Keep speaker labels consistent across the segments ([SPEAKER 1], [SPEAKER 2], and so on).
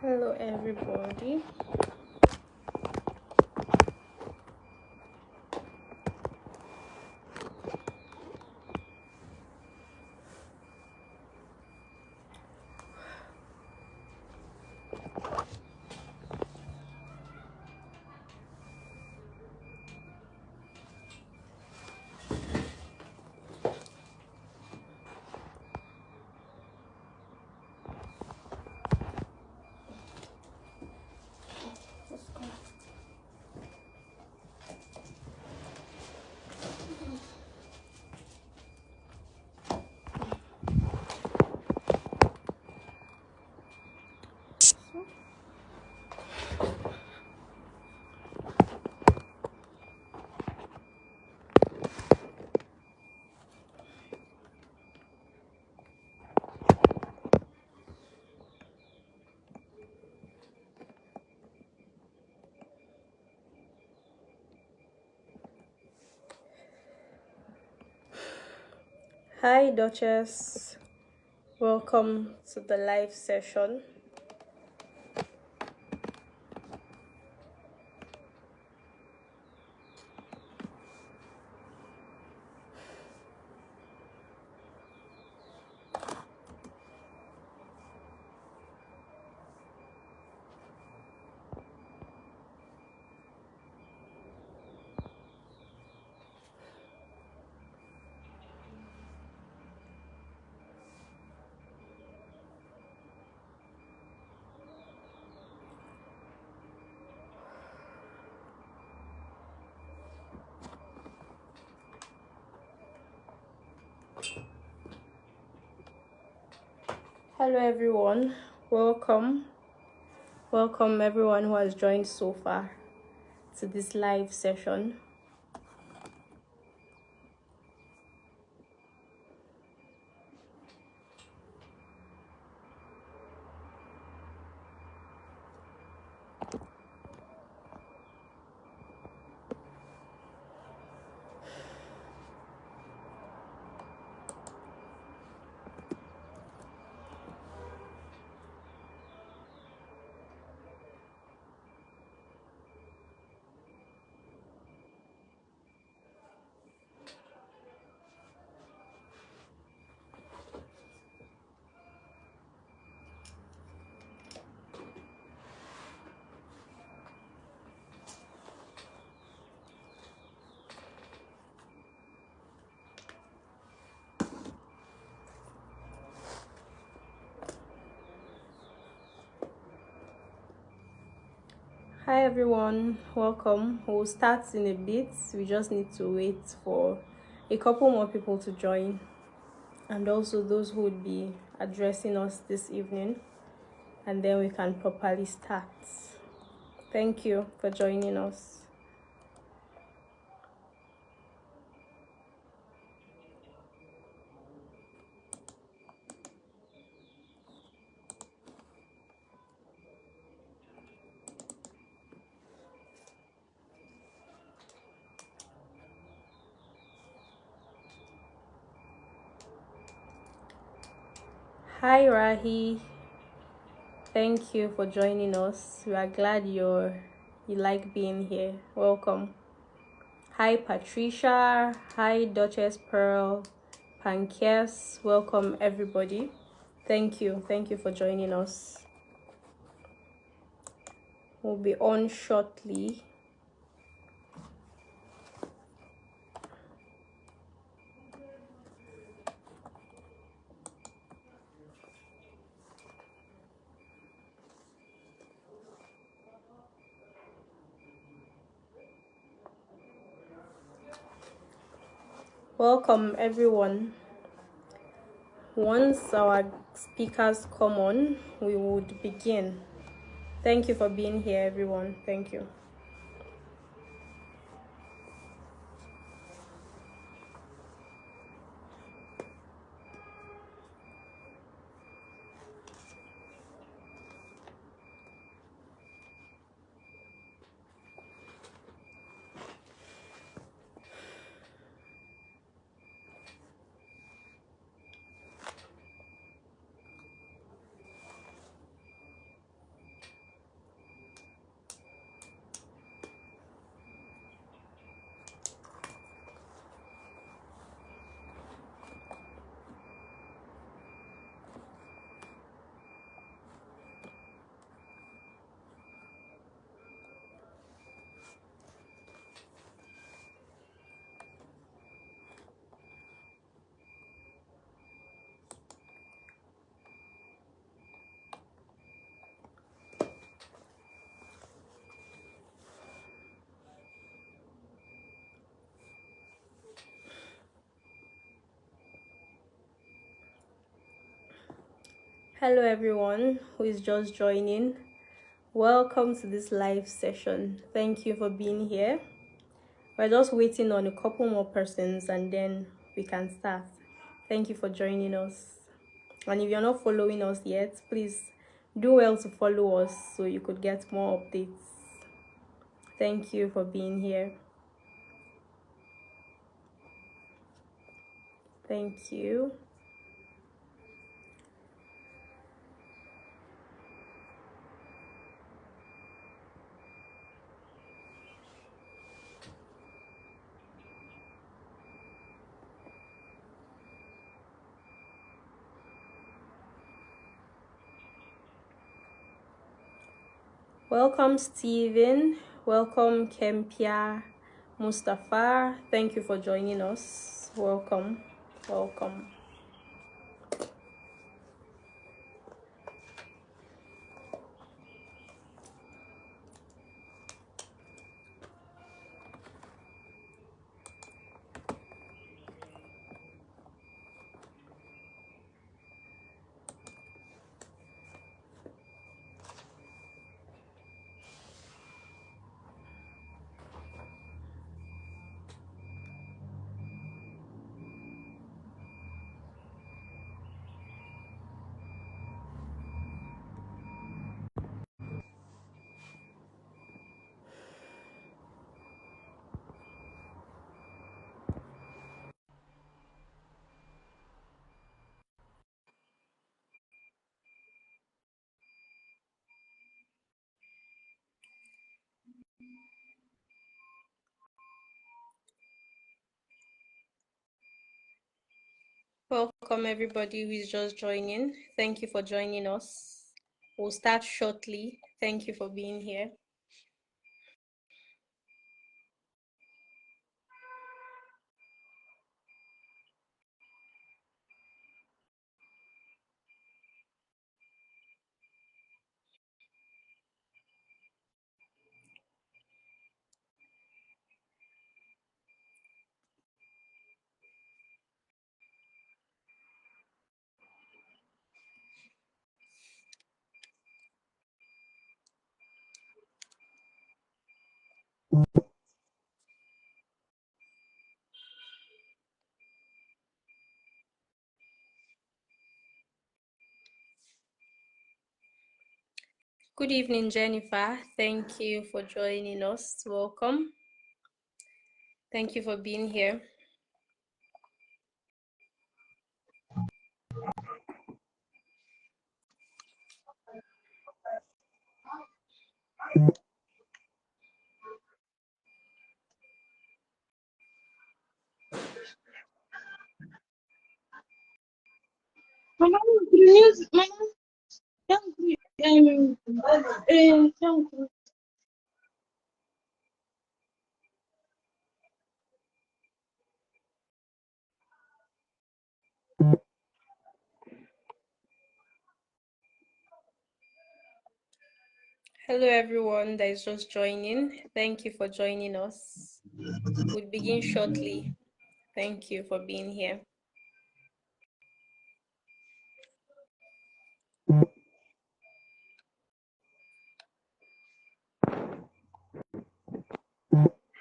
[SPEAKER 1] Hello everybody. Hi Duchess, welcome to the live session. Hello everyone, welcome everyone who has joined so far to this live session. Hi everyone, welcome. We'll start in a bit. We just need to wait for a couple more people to join, and also those who would be addressing us this evening, and then we can properly start. Thank you for joining us. Hi Rahi, thank you for joining us. We are glad you like being here. Welcome. Hi Patricia, hi Duchess Pearl, Pankias, welcome everybody. Thank you for joining us. We'll be on shortly. Welcome everyone. Once our speakers come on, we would begin. Thank you for being here everyone. Thank you. Hello, everyone who is just joining. Welcome to this live session. Thank you for being here. We're just waiting on a couple more persons and then we can start. Thank you for joining us. And if you're not following us yet, please do well to follow us so you could get more updates. Thank you for being here. Thank you. Welcome, Stephen. Welcome, Kempia, Mustafa. Thank you for joining us. Welcome. Welcome. Welcome, everybody who is just joining. Thank you for joining us. We'll start shortly. Thank you for being here. Good evening, Jennifer. Thank you for joining us. Welcome. Thank you for being here.
[SPEAKER 2] Mama, news, mama, young,
[SPEAKER 1] Hello, everyone that is just joining. Thank you for joining us. We'll begin shortly. Thank you for being here.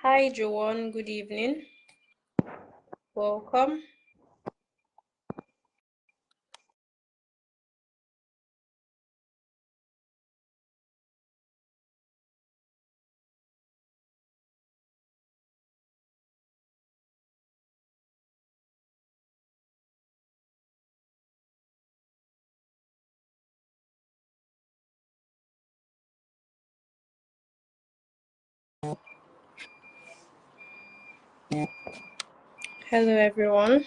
[SPEAKER 1] Hi, Joanne. Good evening. Welcome. Hello, everyone.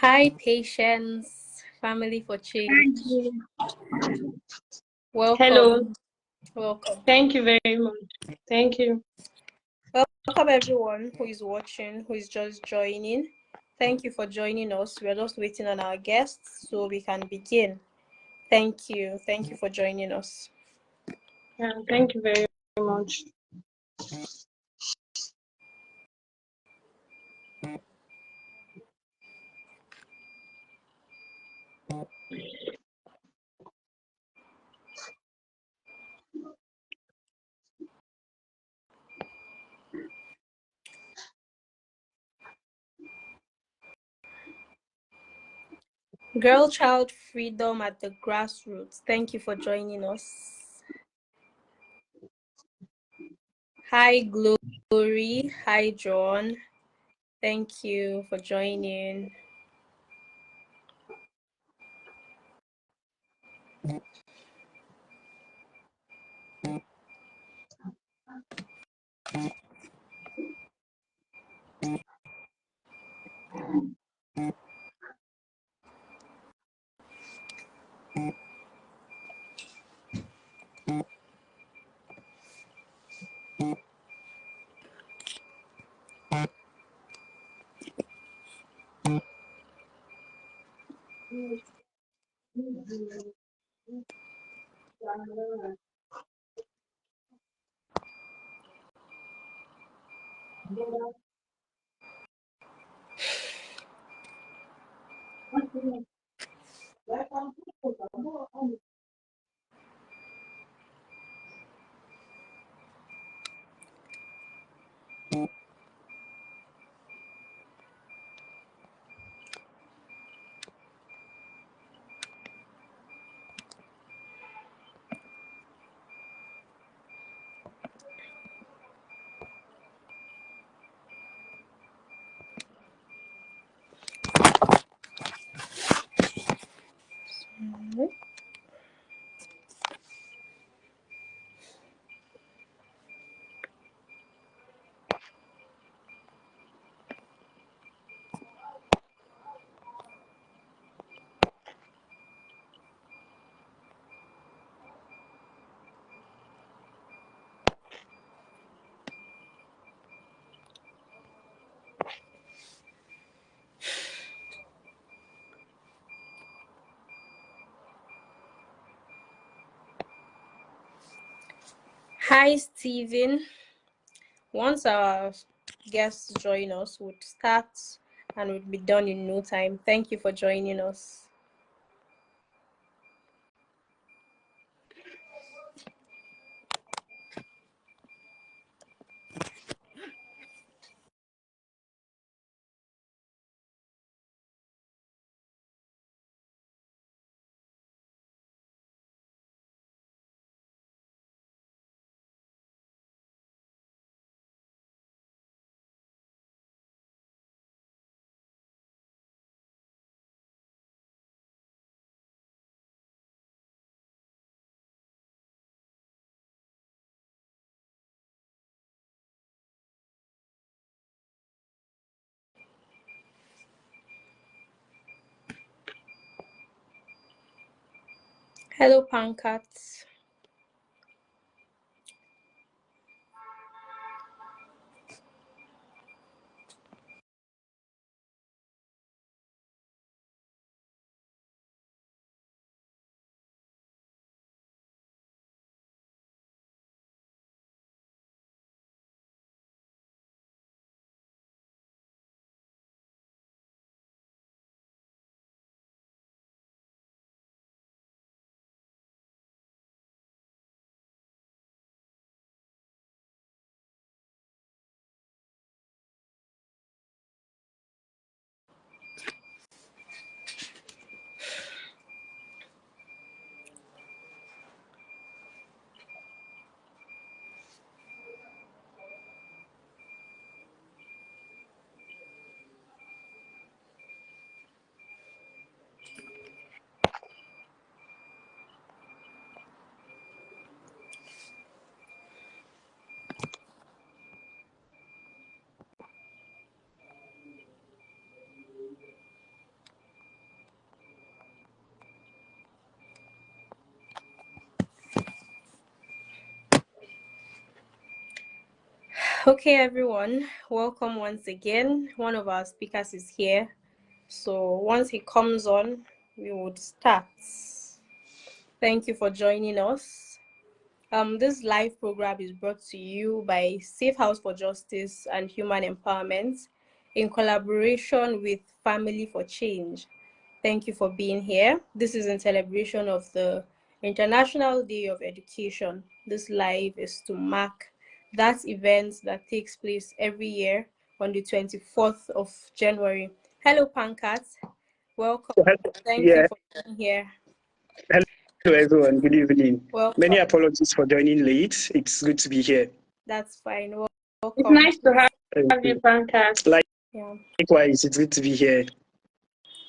[SPEAKER 1] Hi, Patience, Family for Change.
[SPEAKER 2] Hello.
[SPEAKER 1] Welcome. Welcome.
[SPEAKER 2] Thank you very much. Thank you.
[SPEAKER 1] Welcome, everyone who is watching, who is just joining. Thank you for joining us. We're just waiting on our guests so we can begin. Thank you. Thank you for joining us.
[SPEAKER 2] Yeah, thank you very much.
[SPEAKER 1] Girl Child Freedom at the Grassroots. Thank you for joining us. Hi, Glory. Hi, John. Thank you for joining. Hi, Stephen. Once our guests join us, we'll start and we'll be done in no time. Thank you for joining us. Hello, Pankat. Okay, everyone, welcome once again. One of our speakers is here. So once he comes on, we would start. Thank you for joining us. This live program is brought to you by Safe House for Justice and Human Empowerment in collaboration with Family for Change. Thank you for being here. This is in celebration of the International Day of Education. This live is to mark that event that takes place every year on the 24th of January. Hello, Pankat. Welcome. Thank you
[SPEAKER 3] Yeah,
[SPEAKER 1] for being here.
[SPEAKER 3] hello everyone. Good evening. Many
[SPEAKER 1] Welcome.
[SPEAKER 3] apologies for joining late. It's good to be here.
[SPEAKER 1] That's fine.
[SPEAKER 2] It's
[SPEAKER 1] Welcome.
[SPEAKER 2] nice to have
[SPEAKER 3] Thank
[SPEAKER 2] you,
[SPEAKER 3] you.
[SPEAKER 2] Pankaj.
[SPEAKER 1] Yeah.
[SPEAKER 3] Likewise, it's good to be here.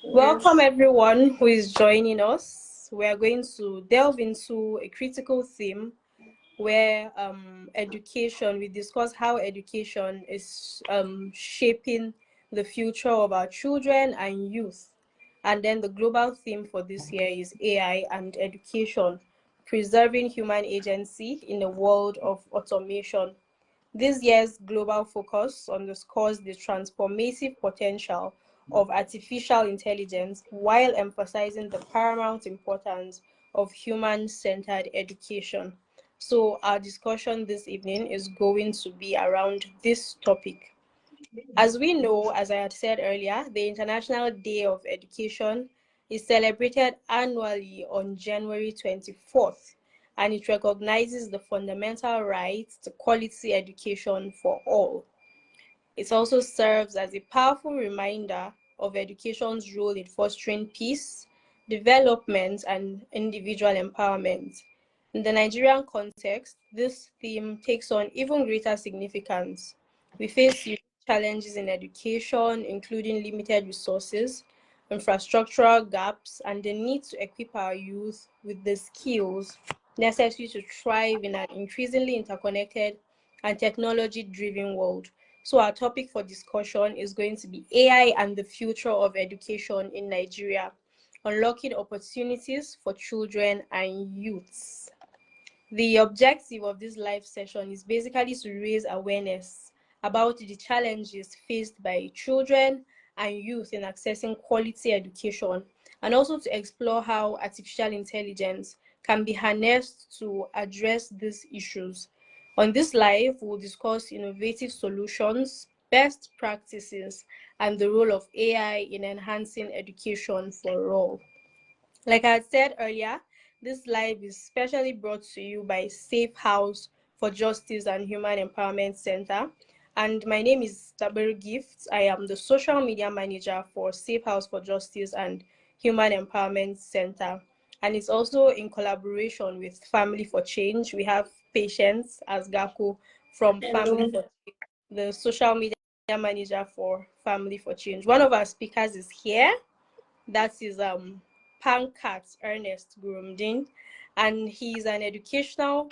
[SPEAKER 1] Welcome
[SPEAKER 2] Yes.
[SPEAKER 1] everyone who is joining us. We are going to delve into a critical theme where we discuss how education is shaping the future of our children and youth. And then the global theme for this year is AI and education, preserving human agency in a world of automation. This year's global focus underscores the transformative potential of artificial intelligence while emphasizing the paramount importance of human-centered education. So our discussion this evening is going to be around this topic. As we know, as I had said earlier, the International Day of Education is celebrated annually on January 24th, and it recognizes the fundamental right to quality education for all. It also serves as a powerful reminder of education's role in fostering peace, development, and individual empowerment. In the Nigerian context, this theme takes on even greater significance. We face unique challenges in education, including limited resources, infrastructural gaps, and the need to equip our youth with the skills necessary to thrive in an increasingly interconnected and technology-driven world. So our topic for discussion is going to be AI and the future of education in Nigeria, unlocking opportunities for children and youths. The objective of this live session is basically to raise awareness about the challenges faced by children and youth in accessing quality education, and also to explore how artificial intelligence can be harnessed to address these issues. On this live, we'll discuss innovative solutions, best practices, and the role of AI in enhancing education for all. Like I had said earlier, this live is specially brought to you by Safe House for Justice and Human Empowerment Center. And my name is Taberu Gift. I am the social media manager for Safe House for Justice and Human Empowerment Center. And it's also in collaboration with Family for Change. We have Patience as Gaku from Family
[SPEAKER 2] Hello.
[SPEAKER 1] for Change, the social media manager for Family for Change. One of our speakers is here. That is Pankat Ernest Gurumdin, and he's an educational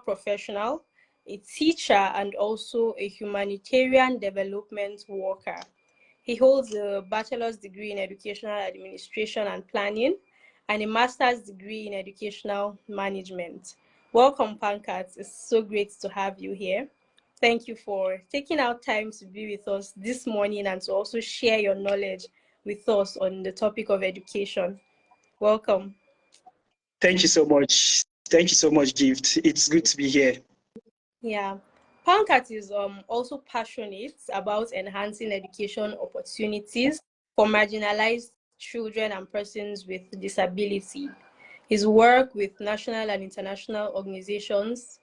[SPEAKER 1] professional, a teacher, and also a humanitarian development worker. He holds a bachelor's degree in educational administration and planning and a master's degree in educational management. Welcome, Pankat. It's so great to have you here. Thank you for taking out time to be with us this morning and to also share your knowledge with us on the topic of education. Welcome.
[SPEAKER 3] Thank you so much. Thank you so much, Gift. It's good to be here.
[SPEAKER 1] Yeah. Pankat is also passionate about enhancing education opportunities for marginalized children and persons with disability. His work with national and international organizations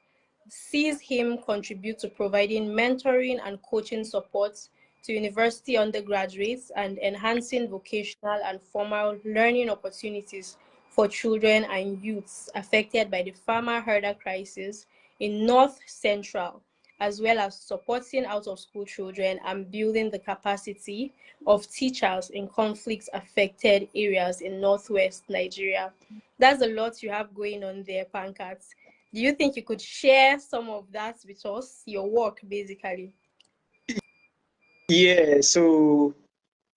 [SPEAKER 1] sees him contribute to providing mentoring and coaching support to university undergraduates and enhancing vocational and formal learning opportunities for children and youths affected by the farmer herder crisis in North Central, as well as supporting out of school children and building the capacity of teachers in conflict affected areas in Northwest Nigeria. That's a lot you have going on there, Pankat. Do you think you could share some of that with us, your work basically?
[SPEAKER 3] Yeah, so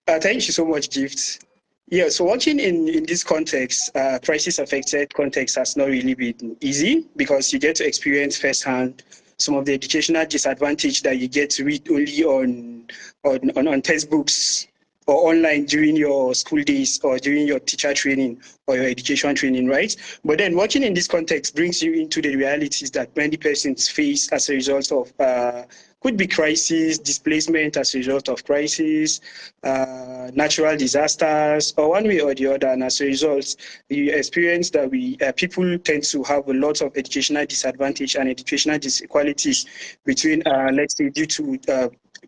[SPEAKER 3] thank you so much, Gift. Yeah, so working in this context, crisis affected context has not really been easy because you get to experience firsthand some of the educational disadvantage that you get to read only on textbooks or online during your school days or during your teacher training or your education training, right? But then working in this context brings you into the realities that many persons face as a result of could be crisis, displacement as a result of crisis, natural disasters, or one way or the other. And as a result, you experience that people tend to have a lot of educational disadvantage and educational disequalities between, let's say, due to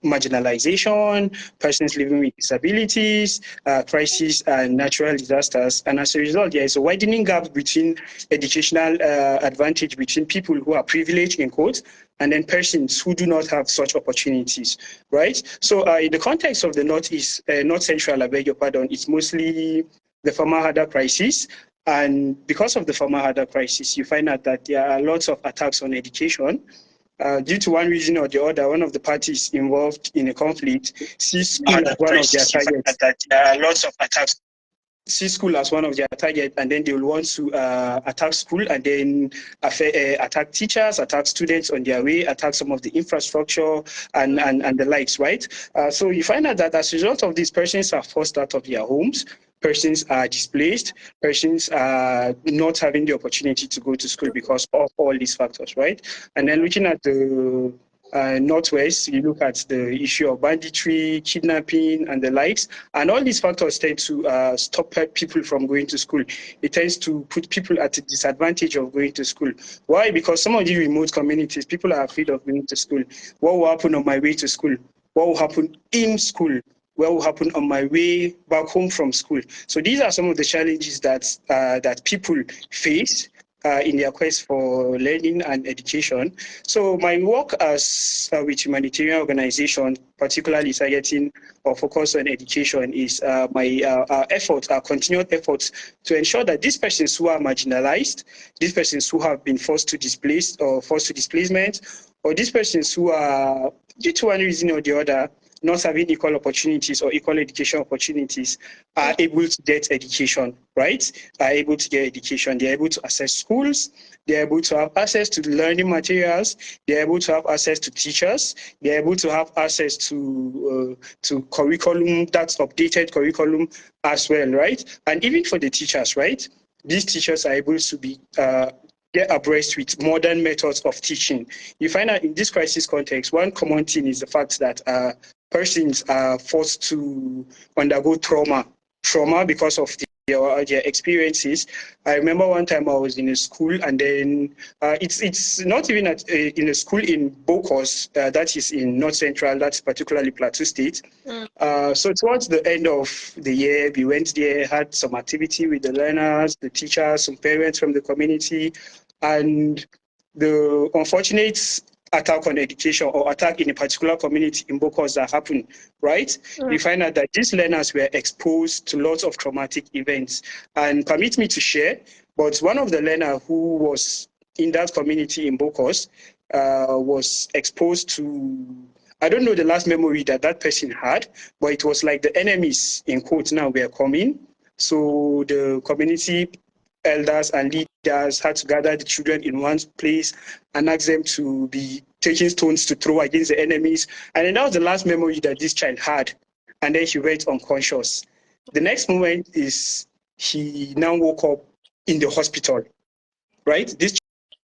[SPEAKER 3] marginalization, persons living with disabilities, crisis, and natural disasters. And as a result, there is a widening gap between educational advantage between people who are privileged, in quotes, and then persons who do not have such opportunities, right? So in the context of the Northeast, North Central, I beg your pardon, it's mostly the farmer harder crisis. And because of the farmer harder crisis, you find out that there are lots of attacks on education. Due to one reason or the other, one of the parties involved in a conflict sees school as one of their targets. There are lots of attacks. See school as one of their target, and then they will want to attack school and then attack teachers, attack students on their way, attack some of the infrastructure and the likes, right? So you find out that as a result of this, persons are forced out of their homes, persons are displaced, persons are not having the opportunity to go to school because of all these factors, right? And then looking at the Northwest, you look at the issue of banditry, kidnapping, and the likes, and all these factors tend to stop people from going to school. It tends to put people at a disadvantage of going to school. Why? Because some of the remote communities, people are afraid of going to school. What will happen on my way to school? What will happen in school? What will happen on my way back home from school? So these are some of the challenges that people face in their quest for learning and education. So my work as with humanitarian organizations, particularly targeting or focus on education, is my continued efforts to ensure that these persons who are marginalized, these persons who have been forced to displacement, or these persons who are, due to one reason or the other, not having equal opportunities or equal education opportunities, are able to get education, right? Are able to get education. They're able to access schools. They're able to have access to the learning materials. They're able to have access to teachers. They're able to have access to curriculum, that's updated curriculum as well, right? And even for the teachers, right? These teachers are able to be get abreast with modern methods of teaching. You find out in this crisis context, one common thing is the fact that persons are forced to undergo trauma because of their experiences. I remember one time I was in a school, and then it's not even in a school in Bokos, that is in North Central, that's particularly Plateau State. So towards the end of the year, we went there, had some activity with the learners, the teachers, some parents from the community, and the unfortunate attack on education or attack in a particular community in Bokos that happened, right? We find out that these learners were exposed to lots of traumatic events. And permit me to share, but one of the learners who was in that community in Bokos was exposed to, I don't know the last memory that person had, but it was like the enemies, in quotes now, were coming. So the community elders and leaders had to gather the children in one place and ask them to be taking stones to throw against the enemies. And then that was the last memory that this child had. And then he went unconscious. The next moment is he now woke up in the hospital, right? This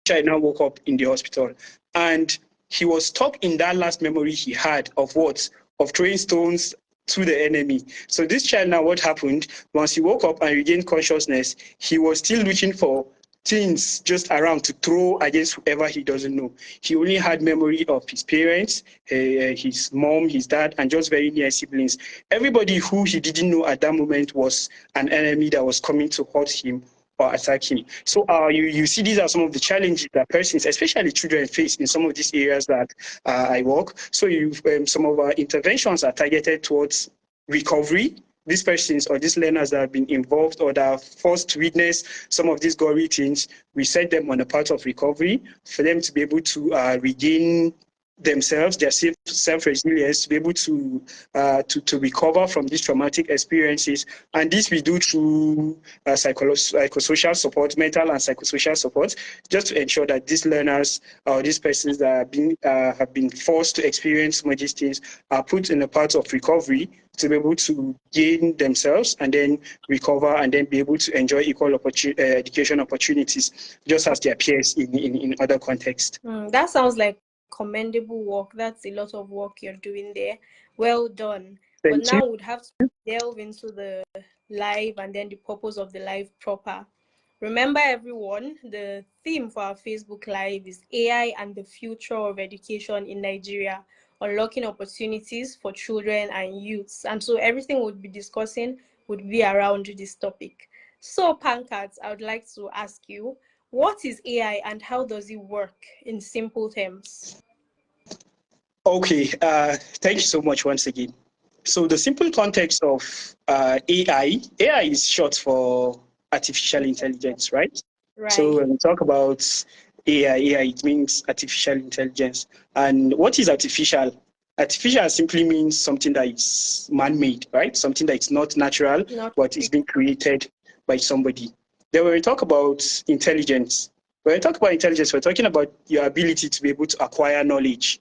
[SPEAKER 3] child now woke up in the hospital. And he was stuck in that last memory he had of what? Of throwing stones to the enemy. So this child now, what happened, once he woke up and regained consciousness, he was still looking for things just around to throw against whoever he doesn't know. He only had memory of his parents, his mom, his dad, and just very near siblings. Everybody who he didn't know at that moment was an enemy that was coming to hurt him or attack him. So you see, these are some of the challenges that persons, especially children, face in some of these areas that I work. So some of our interventions are targeted towards recovery. These persons or these learners that have been involved or that are forced to witness some of these gory things, we set them on a path of recovery for them to be able to regain themselves, their self-resilience, to be able to recover from these traumatic experiences. And this we do through psychosocial support, mental and psychosocial support, just to ensure that these learners or these persons that have been forced to experience some of these things are put in a path of recovery to be able to gain themselves and then recover and then be able to enjoy equal education opportunities, just as their peers in other contexts.
[SPEAKER 1] That sounds like commendable work. That's a lot of work you're doing there. Well done.
[SPEAKER 3] Thank
[SPEAKER 1] but now
[SPEAKER 3] you.
[SPEAKER 1] we'd have to delve into the live and then the purpose of the live proper. Remember, everyone, the theme for our Facebook Live is AI and the future of education in Nigeria, unlocking opportunities for children and youths. And so everything we'll be discussing would be around this topic. So, Pankaj, I would like to ask you, what is AI and how does it work in simple terms?
[SPEAKER 3] Okay, thank you so much once again. So the simple context of AI is short for artificial intelligence, right?
[SPEAKER 1] Right.
[SPEAKER 3] So when we talk about AI, it means artificial intelligence. And what is artificial? Artificial simply means something that is man-made, right? Something that is not natural, but is being created by somebody. Then when we talk about intelligence, we're talking about your ability to be able to acquire knowledge.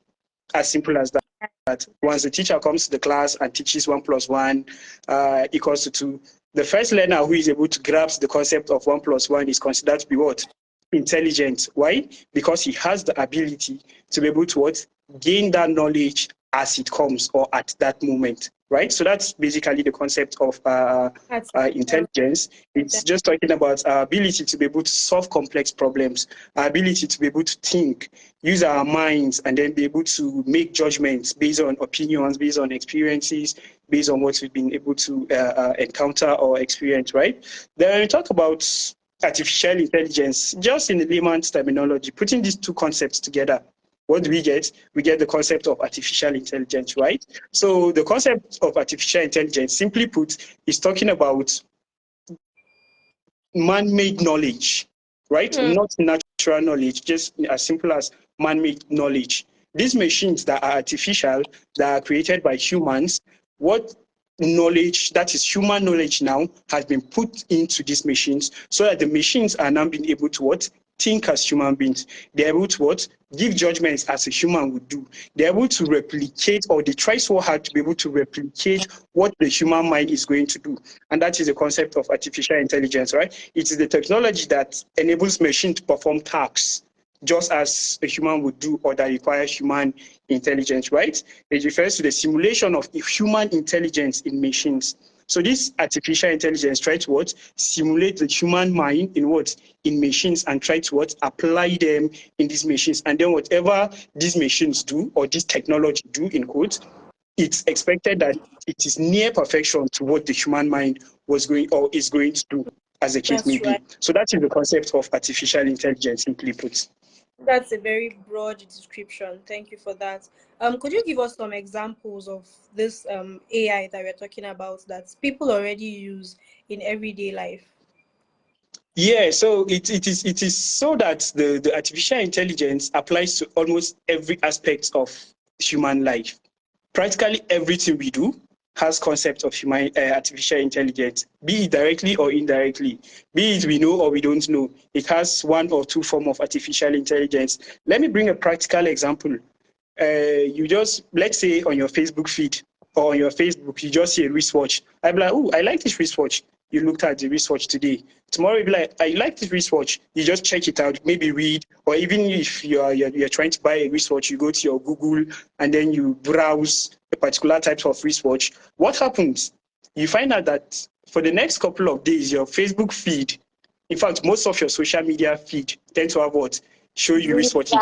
[SPEAKER 3] As simple as that. Once the teacher comes to the class and teaches 1 + 1 equals to 2, the first learner who is able to grasp the concept of 1 + 1 is considered to be what? Intelligent. Why? Because he has the ability to be able to what? Gain that knowledge as it comes or at that moment, right? So that's basically the concept of intelligence. It's just talking about our ability to be able to solve complex problems, our ability to be able to think, use our minds, and then be able to make judgments based on opinions, based on experiences, based on what we've been able to encounter or experience, right? Then when we talk about artificial intelligence, just in the layman's terminology, putting these two concepts together, what do we get? We get the concept of artificial intelligence, right? So the concept of artificial intelligence, simply put, is talking about man-made knowledge, right? Not natural knowledge, just as simple as man-made knowledge. These machines that are artificial, that are created by humans, what knowledge, that is human knowledge now, has been put into these machines so that the machines are now being able to what? Think as human beings. They're able to what? Give judgments as a human would do. They're able to replicate, or they try so hard to be able to replicate what the human mind is going to do. And that is the concept of artificial intelligence, right? It is the technology that enables machine to perform tasks just as a human would do, or that requires human intelligence, right? It refers to the simulation of human intelligence in machines. So this artificial intelligence tries to what? Simulate the human mind in what? In machines, and try to what? Apply them in these machines. And then whatever these machines do, or this technology do, in quotes, it's expected that it is near perfection to what the human mind was going or is going to do, as the case may be. So that is the concept of artificial intelligence, simply put.
[SPEAKER 1] That's a very broad description. Thank you for that. Could you give us some examples of this AI that we're talking about that people already use in everyday life?
[SPEAKER 3] Yeah, so it is so that the artificial intelligence applies to almost every aspect of human life. Practically everything we do has concept of human artificial intelligence, be it directly or indirectly, be it we know or we don't know. It has one or two forms of artificial intelligence. Let me bring a practical example. You just, let's say on your Facebook feed or on your Facebook, you just see a wristwatch. I'd be like, oh, I like this wristwatch. You looked at the wristwatch today. Tomorrow you'll be like, I like this wristwatch. You just check it out, maybe read, or even if you're trying to buy a wristwatch, you go to your Google and then you browse a particular type of wristwatch. What happens? You find out that for the next couple of days, your Facebook feed, in fact, most of your social media feed tend to have what? Show you wristwatches,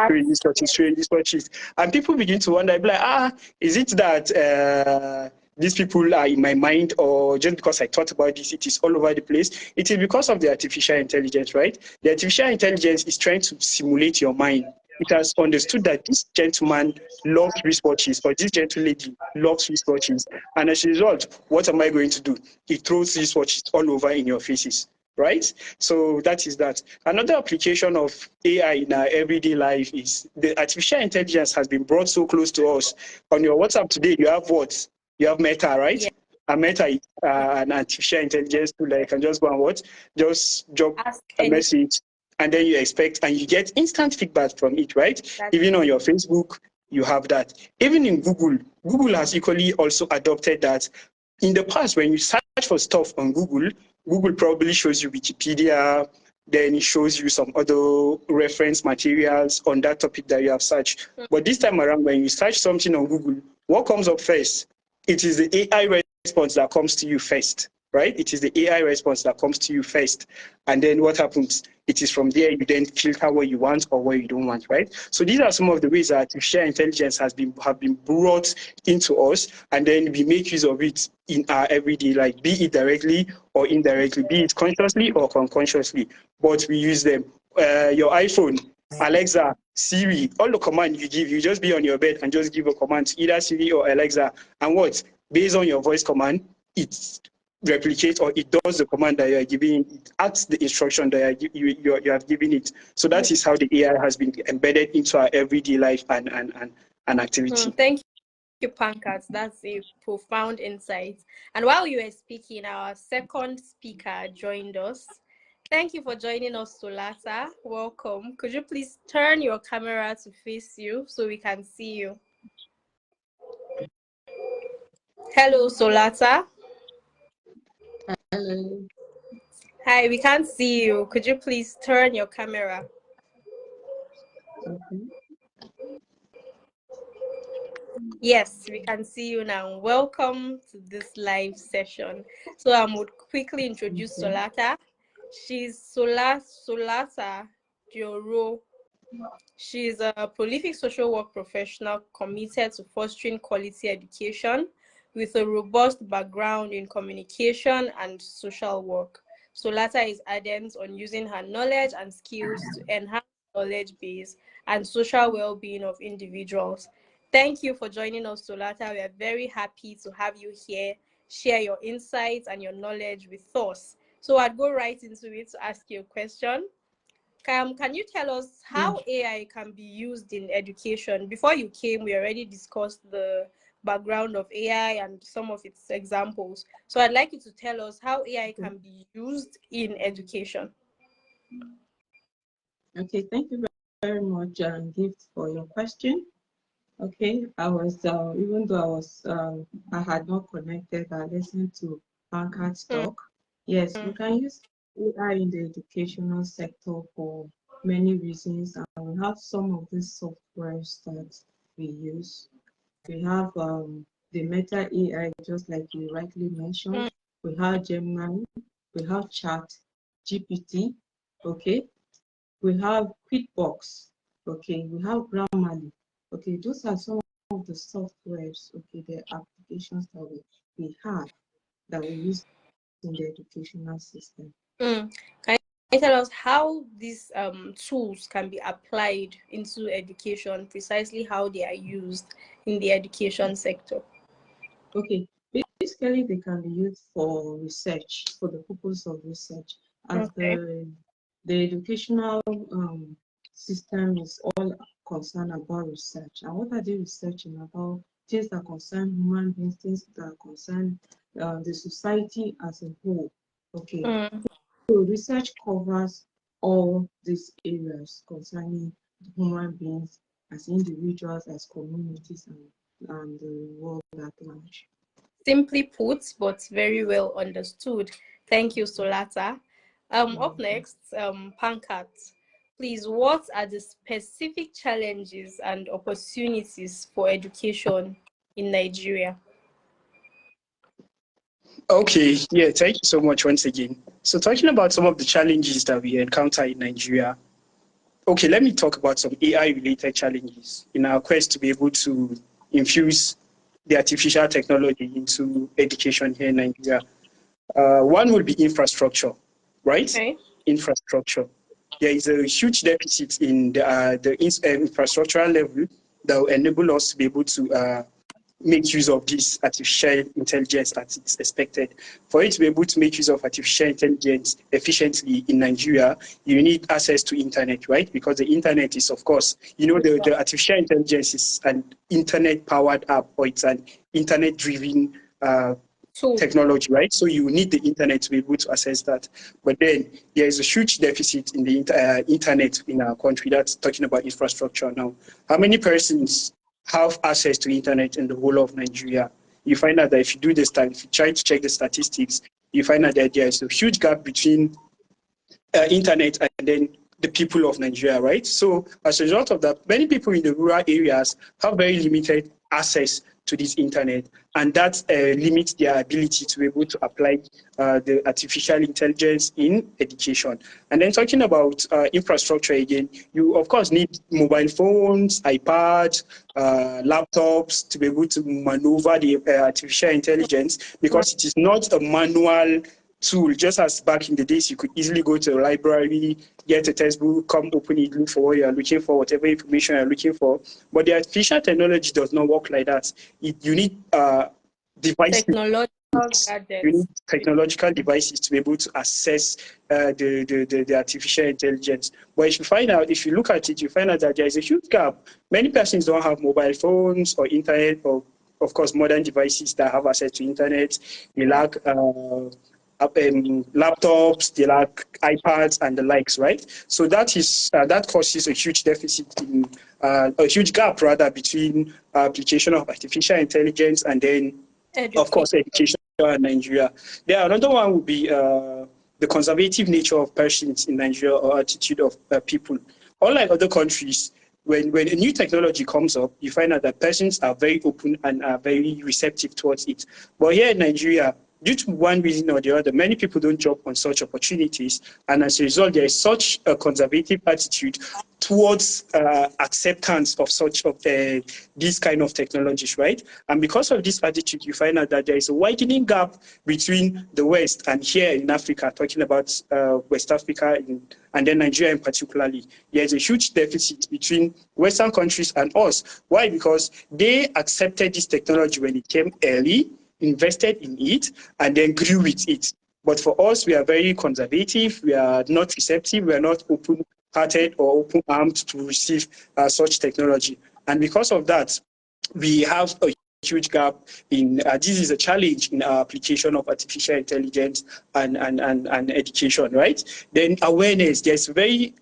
[SPEAKER 3] showing wristwatches. And people begin to wonder, like, is it that these people are in my mind, or just because I thought about this, it is all over the place? It is because of the artificial intelligence, right? The artificial intelligence is trying to simulate your mind. It has understood that this gentleman loves wristwatches, or this gentle lady loves wristwatches. And as a result, what am I going to do? It throws wristwatches all over in your faces. right? So that is that. Another application of AI in our everyday life is the artificial intelligence has been brought so close to us. On your WhatsApp today, you have what? You have Meta, right?
[SPEAKER 1] Yeah.
[SPEAKER 3] And Meta is an artificial intelligence tool that you can just go and what? Just drop
[SPEAKER 1] Ask
[SPEAKER 3] a
[SPEAKER 1] any
[SPEAKER 3] message, and then you expect, and you get instant feedback from it, right?
[SPEAKER 1] that
[SPEAKER 3] Even on your Facebook, you have that. Even in Google, Google has equally also adopted that. In the past, when you search for stuff on Google, Google probably shows you Wikipedia, then it shows you some other reference materials on that topic that you have searched. But this time around, when you search something on Google, what comes up first? It is the AI response that comes to you first, right? It is the AI response that comes to you first. And then what happens? It is from there you then filter what you want or what you don't want, right? So these are some of the ways that artificial intelligence have been brought into us, and then we make use of it in our everyday life, be it directly or indirectly, be it consciously or unconsciously, but we use them. Your iPhone, Alexa, Siri, all the command you give, you just be on your bed and just give a command to either Siri or Alexa, and what? Based on your voice command, it replicates or it does the command that you are giving, it acts the instruction that you have given it. So that is how the AI has been embedded into our everyday life and activity.
[SPEAKER 1] Thank you, Pankaj. That's a profound insight. And while you were speaking, our second speaker joined us. Thank you for joining us, Solata. Welcome. Could you please turn your camera to face you so we can see you? Hello, Solata.
[SPEAKER 4] Hello.
[SPEAKER 1] Hi, we can't see you. Could you please turn your camera?
[SPEAKER 4] Okay.
[SPEAKER 1] Yes, we can see you now. Welcome to this live session. So I would quickly introduce Solata. She's Solata Dioro. She's a prolific social work professional committed to fostering quality education with a robust background in communication and social work. Solata is ardent on using her knowledge and skills to enhance knowledge base and social well-being of individuals. Thank you for joining us, Solata. We are very happy to have you here, share your insights and your knowledge with us. So I'd go right into it to ask you a question. Can you tell us how AI can be used in education? Before you came, we already discussed the background of AI and some of its examples. So I'd like you to tell us how AI can be used in education.
[SPEAKER 4] Okay, thank you very much, Gift, for your question. Okay, I was, even though I had not connected, I listened to Pankaj's talk. Yes, we can use AI in the educational sector for many reasons, and we have some of these softwares that we use. We have the Meta AI, just like you rightly mentioned. We have Gemini, we have Chat GPT, okay? We have QuickBooks, okay? We have Grammarly, okay? Those are some of the softwares, okay, the applications that we have that we use in the educational system.
[SPEAKER 1] Can you tell us how these tools can be applied into education, precisely how they are used in the education sector?
[SPEAKER 4] Okay, basically they can be used for research, for the purpose of research, as the educational system is all concerned about research. And what are they researching about? Things that concern human beings, things that concern the society as a whole. Okay, so research covers all these areas concerning human beings as individuals, as communities, and the world at large.
[SPEAKER 1] Simply put, but very well understood. Thank you, Solata. Up next, Pankaj. Please, what are the specific challenges and opportunities for education in Nigeria?
[SPEAKER 3] Okay, yeah, thank you so much once again. So talking about some of the challenges that we encounter in Nigeria. Okay, let me talk about some AI-related challenges in our quest to be able to infuse the artificial technology into education here in Nigeria. One will be infrastructure, right?
[SPEAKER 1] Okay.
[SPEAKER 3] Infrastructure. There is a huge deficit in the infrastructural level that will enable us to be able to make use of this artificial intelligence as it's expected. For you to be able to make use of artificial intelligence efficiently in Nigeria, you need access to internet, right? Because the internet is, of course, the artificial intelligence is an internet-powered app, or it's an internet-driven technology, right? So you need the internet to be able to access that. But then there is a huge deficit in the internet in our country. That's talking about infrastructure now. How many persons have access to internet in the whole of Nigeria? You find out that if you if you try to check the statistics, you find out that there is a huge gap between internet and then the people of Nigeria, right? So as a result of that, many people in the rural areas have very limited access to this internet, and that limits their ability to be able to apply the artificial intelligence in education. And then talking about infrastructure again, you of course need mobile phones, iPads, laptops to be able to maneuver the artificial intelligence, because it is not a manual tool. Just as back in the days, you could easily go to a library, get a textbook, come open it, look for what you're looking for, whatever information you're looking for. But the artificial technology does not work like that. You need devices. You need technological devices to be able to access the artificial intelligence. But if you look at it, you find out that there is a huge gap. Many persons don't have mobile phones or internet, or of course modern devices that have access to internet. They lack laptops, they lack iPads and the likes, right? So that causes a huge deficit in a huge gap rather between application of artificial intelligence and then of course education in Nigeria. Another one would be the conservative nature of persons in Nigeria, or attitude of people. Unlike other countries, when a new technology comes up, you find out that persons are very open and are very receptive towards it. But here in Nigeria, due to one reason or the other, many people don't jump on such opportunities. And as a result, there is such a conservative attitude towards acceptance of these kind of technologies, right? And because of this attitude, you find out that there is a widening gap between the West and here in Africa, talking about West Africa and then Nigeria in particularly. There is a huge deficit between Western countries and us. Why? Because they accepted this technology when it came early, invested in it, and then grew with it. But for us, we are very conservative. We are not receptive. We are not open-hearted or open-armed to receive such technology. And because of that, we have a huge gap in, this is a challenge in our application of artificial intelligence and education, right? Then awareness, there's very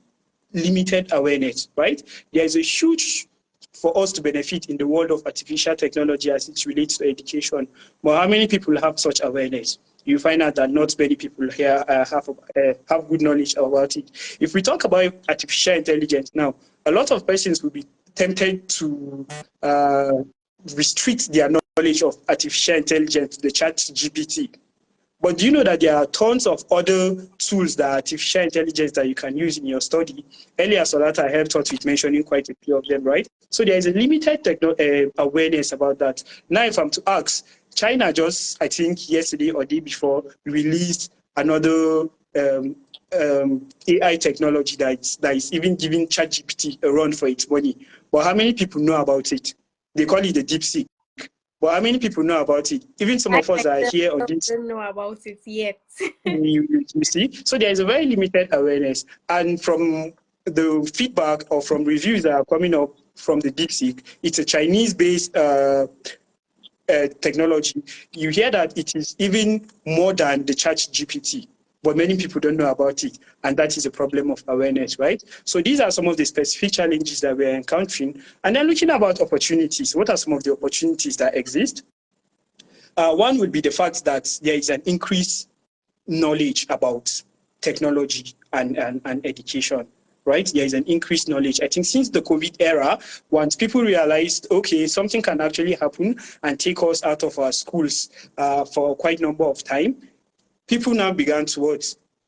[SPEAKER 3] limited awareness, right? There's a huge for us to benefit in the world of artificial technology as it relates to education. But how many people have such awareness? You find out that not many people here have good knowledge about it. If we talk about artificial intelligence now, a lot of persons will be tempted to restrict their knowledge of artificial intelligence to the ChatGPT. But do you know that there are tons of other tools that are artificial intelligence that you can use in your study? Earlier, Solata helped us with mentioning quite a few of them, right? So there is a limited awareness about that. Now, if I'm to ask, China just, I think yesterday or day before, released another AI technology that is even giving ChatGPT a run for its money. But how many people know about it? They call it the DeepSeek. But how many people know about it? Even some of us are here on this.
[SPEAKER 1] Don't know about it yet.
[SPEAKER 3] you see? So there is a very limited awareness. And from the feedback or from reviews that are coming up from the DeepSeek, it's a Chinese-based technology. You hear that it is even more than the ChatGPT, but many people don't know about it. And that is a problem of awareness, right? So these are some of the specific challenges that we're encountering. And then looking about opportunities, what are some of the opportunities that exist? One would be the fact that there is an increased knowledge about technology and education, right? There is an increased knowledge. I think since the COVID era, once people realized, okay, something can actually happen and take us out of our schools for quite a number of time, people now began to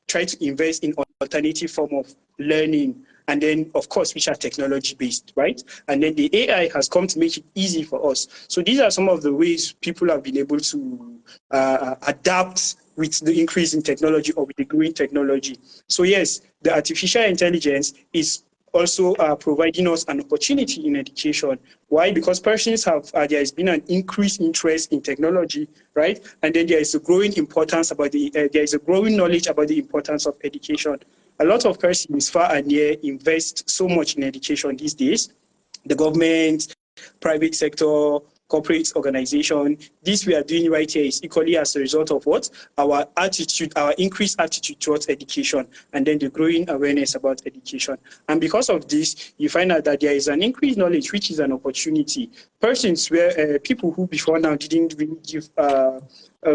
[SPEAKER 3] try to invest in alternative form of learning, and then of course which are technology based, right? And then the AI has come to make it easy for us. So these are some of the ways people have been able to adapt with the increase in technology or with the growing technology. So yes, the artificial intelligence is also providing us an opportunity in education. Why? Because persons have, there has been an increased interest in technology, right? And then there is a growing importance about there is a growing knowledge about the importance of education. A lot of persons far and near invest so much in education these days. The government, private sector, corporate organization. This we are doing right here is equally as a result of what? Our attitude, our increased attitude towards education, and then the growing awareness about education. And because of this, you find out that there is an increased knowledge, which is an opportunity. Persons where people who before now didn't really give a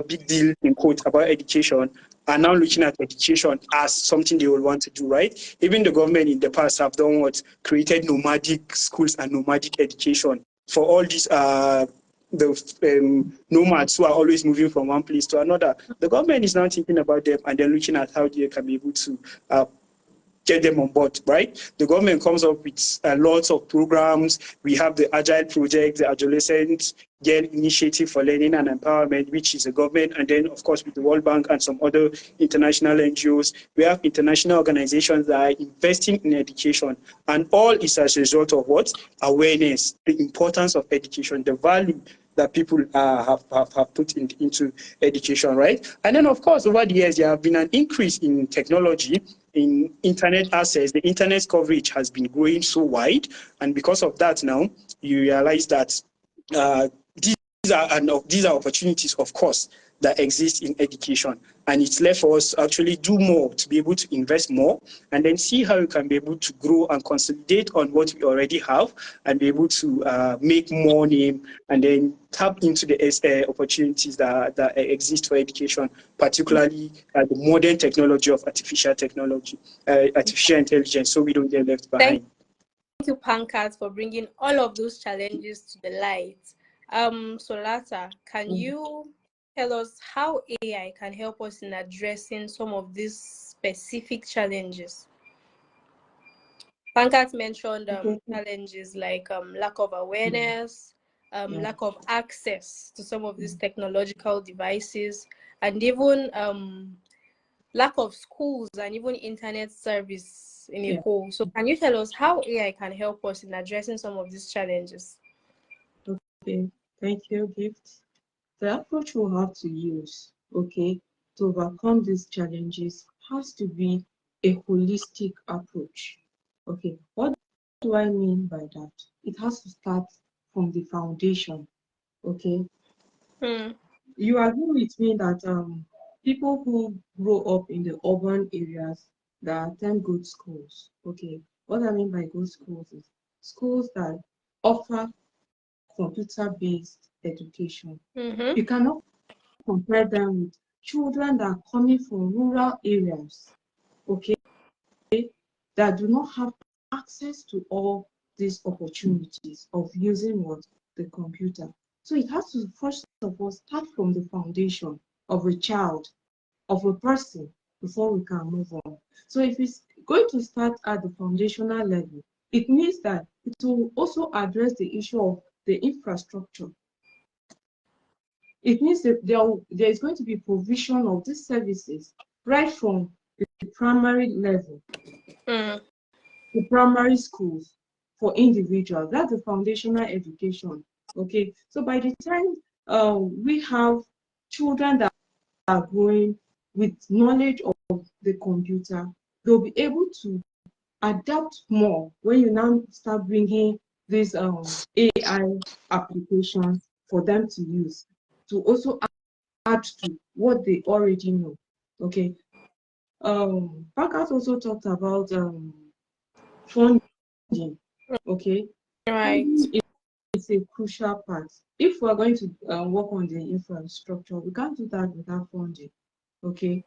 [SPEAKER 3] big deal in quote about education are now looking at education as something they will want to do, right? Even the government in the past have done what? Created nomadic schools and nomadic education for all these nomads who are always moving from one place to another. The government is now thinking about them and they're looking at how they can be able to get them on board, right? The government comes up with lots of programs. We have the Agile Project, the Adolescent Girl Initiative for Learning and Empowerment, which is a government, and then, of course, with the World Bank and some other international NGOs. We have international organizations that are investing in education, and all is as a result of what? Awareness, the importance of education, the value that people have put into education, right? And then, of course, over the years, there have been an increase in technology, in internet access. The internet coverage has been growing so wide, and because of that now, you realize that these are opportunities, of course, that exist in education. And it's left for us to actually do more, to be able to invest more, and then see how we can be able to grow and consolidate on what we already have and be able to make more name and then tap into the opportunities that exist for education, particularly the modern technology of artificial intelligence, so we don't get left behind.
[SPEAKER 1] Thank you, Pankaj, for bringing all of those challenges to the light. Solata, can you tell us how AI can help us in addressing some of these specific challenges? Pankaj mentioned challenges like lack of awareness, lack of access to some of these technological devices, and even lack of schools and even internet service in a whole. So can you tell us how AI can help us in addressing some of these challenges?
[SPEAKER 4] Okay, thank you, Gift. The approach we'll have to use, to overcome these challenges has to be a holistic approach. Okay, what do I mean by that? It has to start from the foundation. Okay, you agree with me that people who grow up in the urban areas that attend good schools. Okay, what I mean by good schools is schools that offer computer-based education. You cannot compare them with children that are coming from rural areas, that do not have access to all these opportunities of using the computer. So it has to first of all start from the foundation of a child, of a person, before we can move on. So if it's going to start at the foundational level, it means that it will also address the issue of the infrastructure. It means that there is going to be provision of these services right from the primary level, the primary schools for individuals. That's the foundational education. Okay, so by the time we have children that are growing with knowledge of the computer, they'll be able to adapt more when you now start bringing these AI applications for them to use, to also add to what they already know. Okay. Pankaj also talked about funding. Okay.
[SPEAKER 1] Right.
[SPEAKER 4] It's a crucial part. If we're going to work on the infrastructure, we can't do that without funding. Okay.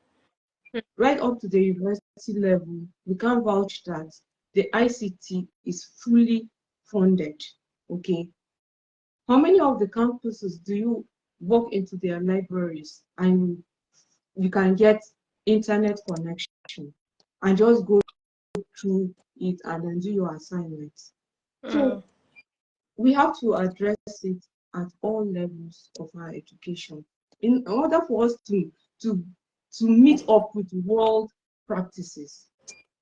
[SPEAKER 4] Right up to the university level, we can vouch that the ICT is fully funded. Okay. How many of the campuses do you walk into their libraries and you can get internet connection and just go through it and then do your assignments? So we have to address it at all levels of our education in order for us to meet up with world practices.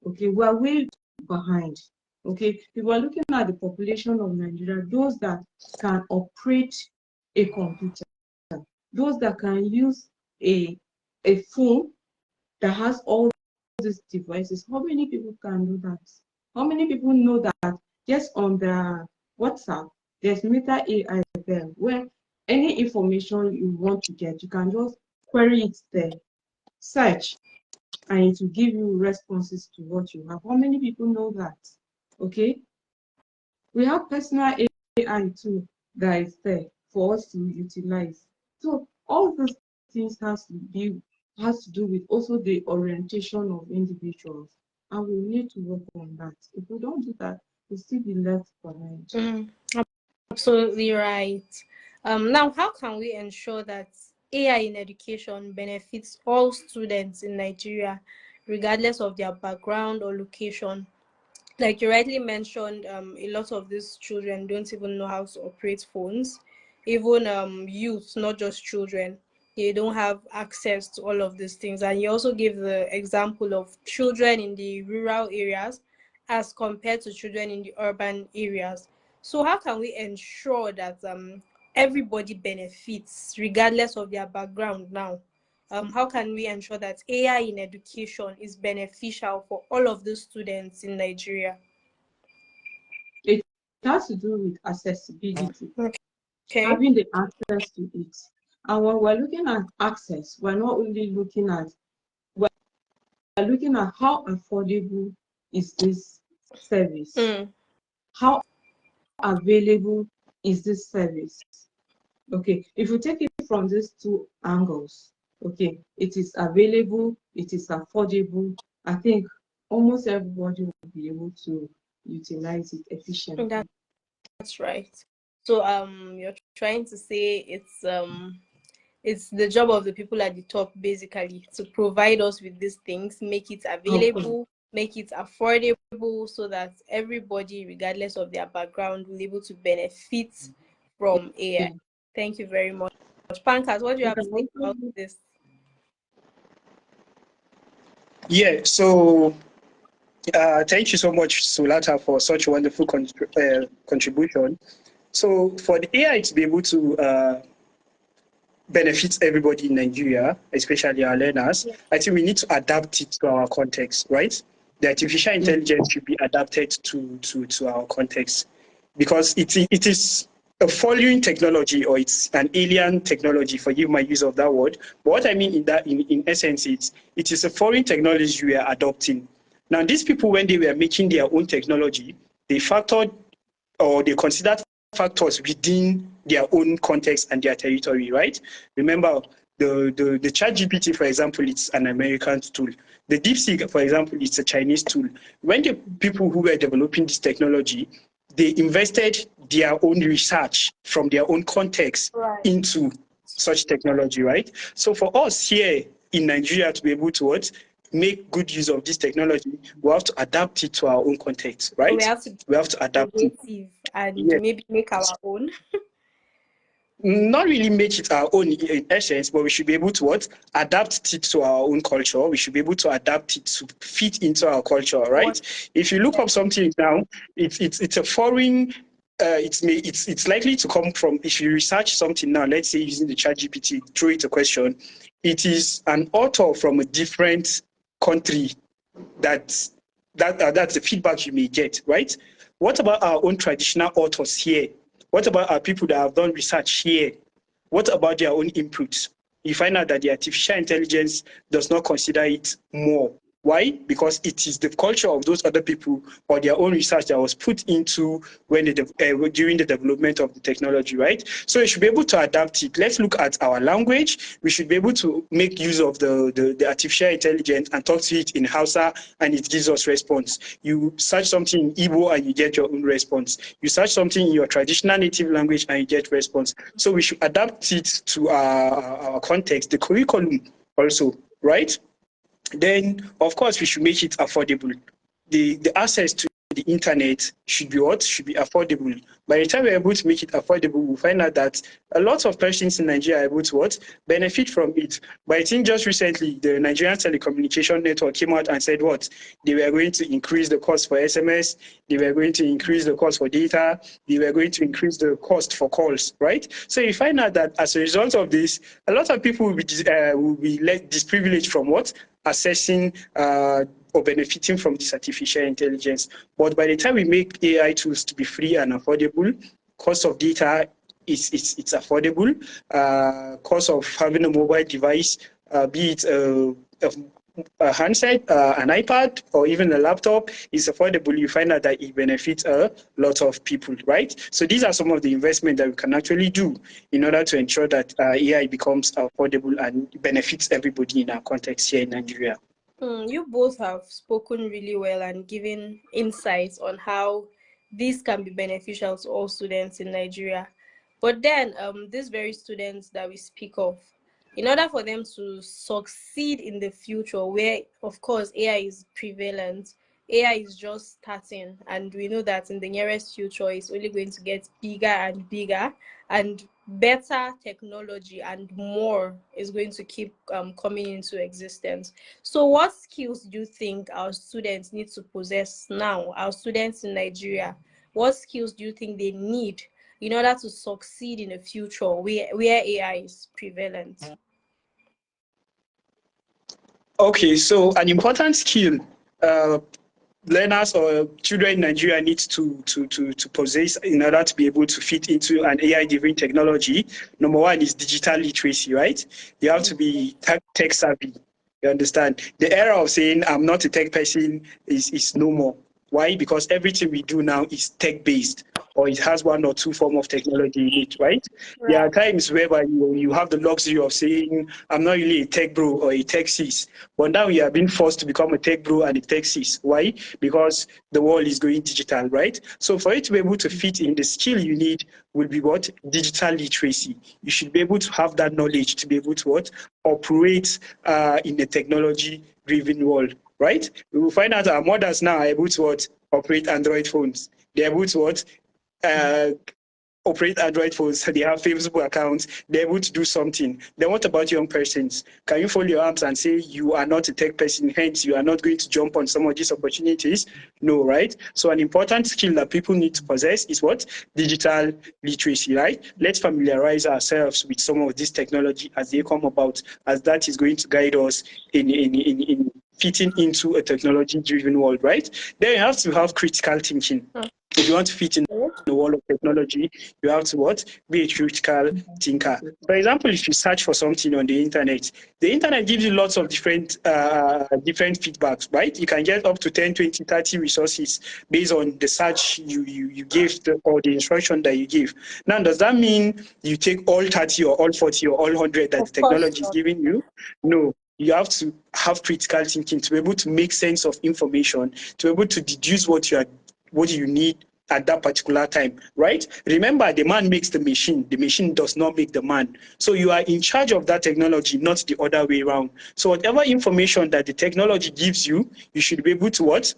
[SPEAKER 4] Okay, we are way behind. Okay, if we're looking at the population of Nigeria, those that can operate a computer, those that can use a phone that has all these devices, how many people can do that? How many people know that just on the WhatsApp, there's Meta AI there, where any information you want to get, you can just query it there, search, and it will give you responses to what you have. How many people know that? Okay, we have personal AI too that is there for us to utilize. So all those things has to do with also the orientation of individuals, and we need to work on that. If we don't do that, we'll still be left behind.
[SPEAKER 1] Absolutely right. Now, how can we ensure that AI in education benefits all students in Nigeria, regardless of their background or location? Like you rightly mentioned, a lot of these children don't even know how to operate phones. Even youth, not just children, they don't have access to all of these things. And you also give the example of children in the rural areas as compared to children in the urban areas. So how can we ensure that everybody benefits regardless of their background now? How can we ensure that AI in education is beneficial for all of the students in Nigeria?
[SPEAKER 4] It has to do with accessibility,
[SPEAKER 1] Okay.
[SPEAKER 4] having the access to it. And when we're looking at access, we're not only looking at how affordable is this service, how available is this service. Okay, if you take it from these two angles, okay, it is available, it is affordable, I think almost everybody will be able to utilize it efficiently.
[SPEAKER 1] That's right. So you're trying to say it's the job of the people at the top basically to provide us with these things, make it available, make it affordable, so that everybody, regardless of their background, will be able to benefit from AI. Thank you very much. Pankaj, what do you have to say about this?
[SPEAKER 3] Yeah, so thank you so much, Sulata, for such a wonderful contribution. So for the AI to be able to benefit everybody in Nigeria, especially our learners, I think we need to adapt it to our context, right? The artificial intelligence should be adapted to our context, because it is a following technology, or it's an alien technology, forgive my use of that word. But what I mean in essence, it is a foreign technology we are adopting. Now, these people, when they were making their own technology, they factored, or they considered factors within their own context and their territory, right? Remember, the ChatGPT, for example, it's an American tool. The DeepSeek, for example, it's a Chinese tool. When the people who were developing this technology, they invested their own research from their own context into such technology, right? So for us here in Nigeria to be able to make good use of this technology, we have to adapt it to our own context, right?
[SPEAKER 1] So we have to
[SPEAKER 3] adapt it
[SPEAKER 1] and maybe make our own.
[SPEAKER 3] Not really make it our own in essence, but we should be able to adapt it to our own culture. We should be able to adapt it to fit into our culture, right? If you look up something now, it's a foreign. It's likely to come from, if you research something now, let's say using the ChatGPT, throw it a question, it is an author from a different country. That's the feedback you may get, right? What about our own traditional authors here? What about our people that have done research here? What about their own inputs? You find out that the artificial intelligence does not consider it more. Why? Because it is the culture of those other people or their own research that was put into during the development of the technology, right? So you should be able to adapt it. Let's look at our language. We should be able to make use of the artificial intelligence and talk to it in Hausa, and it gives us response. You search something in Igbo and you get your own response. You search something in your traditional native language and you get response. So we should adapt it to our context, the curriculum also, right? Then, of course, we should make it affordable. The access to the internet should be what? Should be affordable. By the time we're able to make it affordable, we'll find out that a lot of persons in Nigeria are able to what? Benefit from it. But I think just recently, the Nigerian Telecommunication Network came out and said what? They were going to increase the cost for SMS, they were going to increase the cost for data, they were going to increase the cost for calls, right? So you find out that as a result of this, a lot of people will be less disprivileged from what? Accessing or benefiting from this artificial intelligence. But by the time we make AI tools to be free and affordable, cost of data it's affordable. Cost of having a mobile device, be it a handset, an iPad, or even a laptop, is affordable. You find out that it benefits a lot of people, right? So these are some of the investments that we can actually do in order to ensure that AI becomes affordable and benefits everybody in our context here in Nigeria.
[SPEAKER 1] You both have spoken really well and given insights on how this can be beneficial to all students in Nigeria. But then, these very students that we speak of, in order for them to succeed in the future, where, of course, AI is prevalent, AI is just starting, and we know that in the nearest future, it's only going to get bigger and bigger, and better technology and more is going to keep coming into existence. So what skills do you think our students need to possess now, our students in Nigeria? What skills do you think they need in order to succeed in the future where AI is prevalent?
[SPEAKER 3] Okay, so an important skill learners or children in Nigeria need to possess in order to be able to fit into an AI-driven technology. Number one is digital literacy, right? You have to be tech savvy. You understand? The era of saying I'm not a tech person is no more. Why? Because everything we do now is tech-based, or it has one or two form of technology in it, right? There are times whereby you have the luxury of saying, I'm not really a tech bro or a tech sis, but now you are being forced to become a tech bro and a tech sis. Why? Because the world is going digital, right? So for you to be able to fit in, the skill you need will be what? Digital literacy. You should be able to have that knowledge to be able to what? Operate in a technology-driven world. Right? We will find out our mothers now are able to what? Operate Android phones. They're able to what? Operate Android phones. They have Facebook accounts. They're able to do something. Then what about young persons? Can you fold your arms and say you are not a tech person, hence you are not going to jump on some of these opportunities? No, right? So an important skill that people need to possess is what? Digital literacy, right? Let's familiarize ourselves with some of this technology as they come about, as that is going to guide us in fitting into a technology-driven world, right? Then you have to have critical thinking. If you want to fit in the world of technology, you have to what? Be a critical thinker. For example, if you search for something on the internet gives you lots of different feedbacks, right? You can get up to 10, 20, 30 resources based on the search you gave or the instruction that you give. Now, does that mean you take all 30 or all 40 or all 100 that the technology is giving you? No. You have to have critical thinking to be able to make sense of information, to be able to deduce what you need at that particular time, right? Remember, the man makes the machine does not make the man. So you are in charge of that technology, not the other way around. So whatever information that the technology gives you, you should be able to what?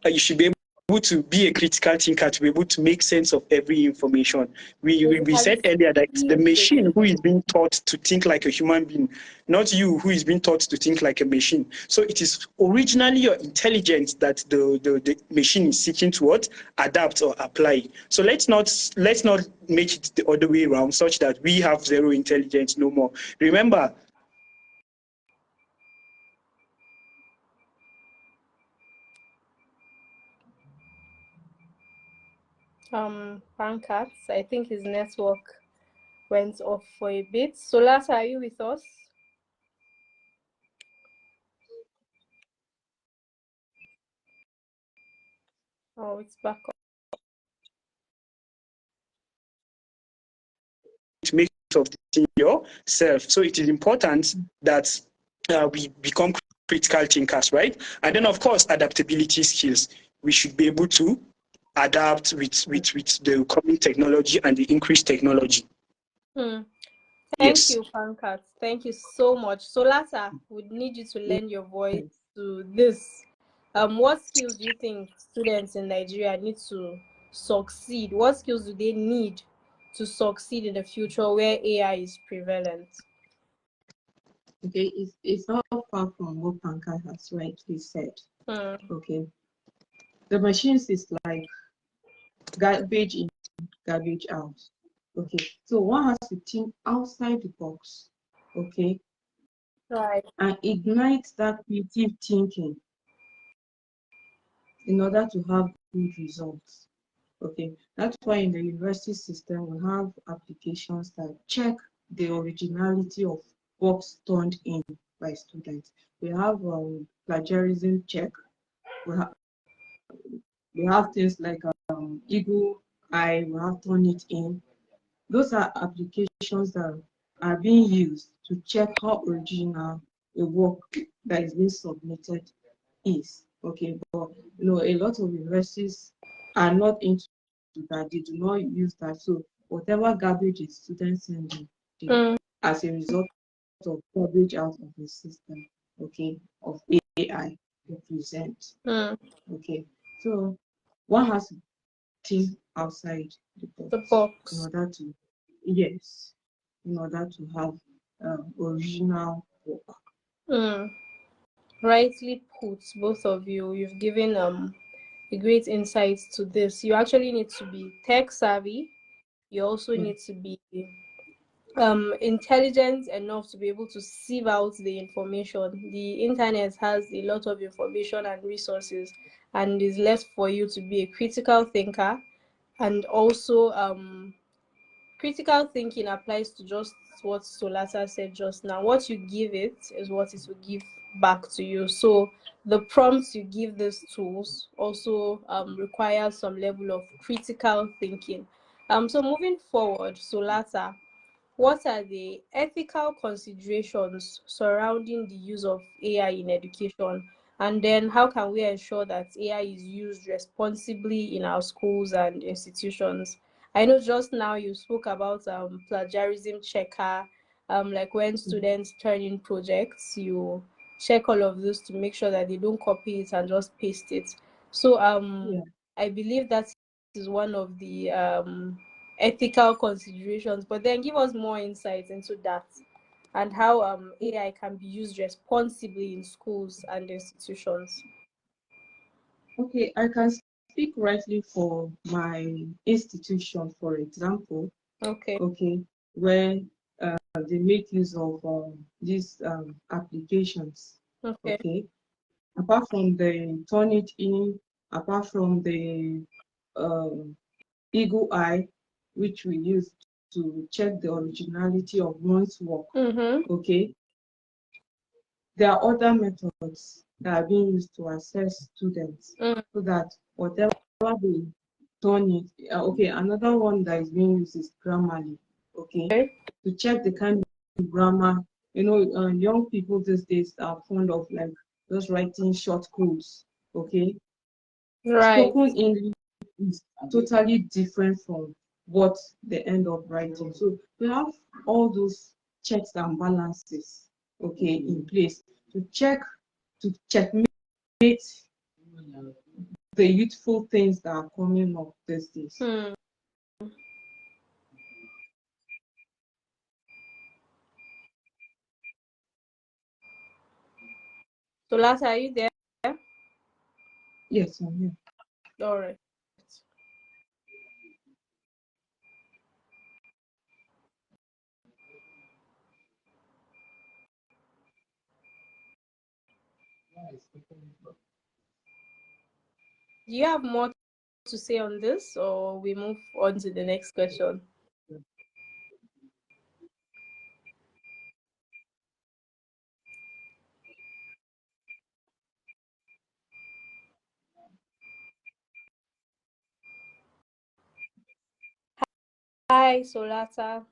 [SPEAKER 3] You should be able to be a critical thinker, to be able to make sense of every information. We said earlier that it's the machine who is being taught to think like a human being, not you who is being taught to think like a machine. So it is originally your intelligence that the machine is seeking to what? Adapt or apply. So let's not make it the other way around, such that we have zero intelligence no more. Remember,
[SPEAKER 1] Pancats, I think his network went off for a bit. Solasa, are you with us? Oh, it's back up.
[SPEAKER 3] To make of yourself. So it is important that we become critical thinkers, right? And then, of course, adaptability skills. We should be able to adapt with the coming technology and the increased technology.
[SPEAKER 1] Thank you, Pancats. Thank you so much. Solasa, would need you to lend your voice to this what skills do you think students in Nigeria need to succeed? What skills do they need to succeed in the future where AI is prevalent?
[SPEAKER 4] Okay, it's not far from what Pankaj has rightly said. Okay, the machines is like garbage in, garbage out. Okay, so one has to think outside the box. Okay,
[SPEAKER 1] Right.
[SPEAKER 4] and ignite that creative thinking in order to have good results. Okay, that's why in the university system we have applications that check the originality of works turned in by students. We have plagiarism check. We have things like Eagle Eye. We have Turnitin. Those are applications that are being used to check how original a work that is being submitted is. Okay, but a lot of universities are not into that. They do not use that. So whatever garbage is students sending, as a result of garbage out of the system, okay, of AI represent. Okay, so one has to think outside the box in order to, yes, in order to have original work.
[SPEAKER 1] Rightly put, both of you. You've given a great insight to this. You actually need to be tech savvy. You also need to be intelligent enough to be able to sieve out the information. The internet has a lot of information and resources, and is left for you to be a critical thinker. And also critical thinking applies to just what Solata said just now. What you give it is what it will give back to you. So the prompts you give these tools also requires some level of critical thinking. So moving forward, Solata, what are the ethical considerations surrounding the use of AI in education? And then how can we ensure that AI is used responsibly in our schools and institutions? I know just now you spoke about plagiarism checker, like when students turn in projects, you check all of this to make sure that they don't copy it and just paste it. So I believe that is one of the ethical considerations, but then give us more insights into that and how AI can be used responsibly in schools and institutions.
[SPEAKER 4] Okay, I can speak rightly for my institution, for example.
[SPEAKER 1] Okay,
[SPEAKER 4] where they make use of these applications. Okay, apart from the Turnitin, apart from the Eagle Eye, which we use to check the originality of one's work. Okay, there are other methods that are being used to assess students so that whatever they turn it. Okay, another one that is being used is Grammarly. Okay, to check the kind of grammar. Young people these days are fond of like just writing short codes. Okay,
[SPEAKER 1] right.
[SPEAKER 4] spoken English is totally different from what they end up writing. So we have all those checks and balances, okay, in place to checkmate the youthful things that are coming up these days.
[SPEAKER 1] Solata, are you there?
[SPEAKER 4] Yes, I'm here.
[SPEAKER 1] All right. Do you have more to say on this, or we move on to the next question? Hi, Solata.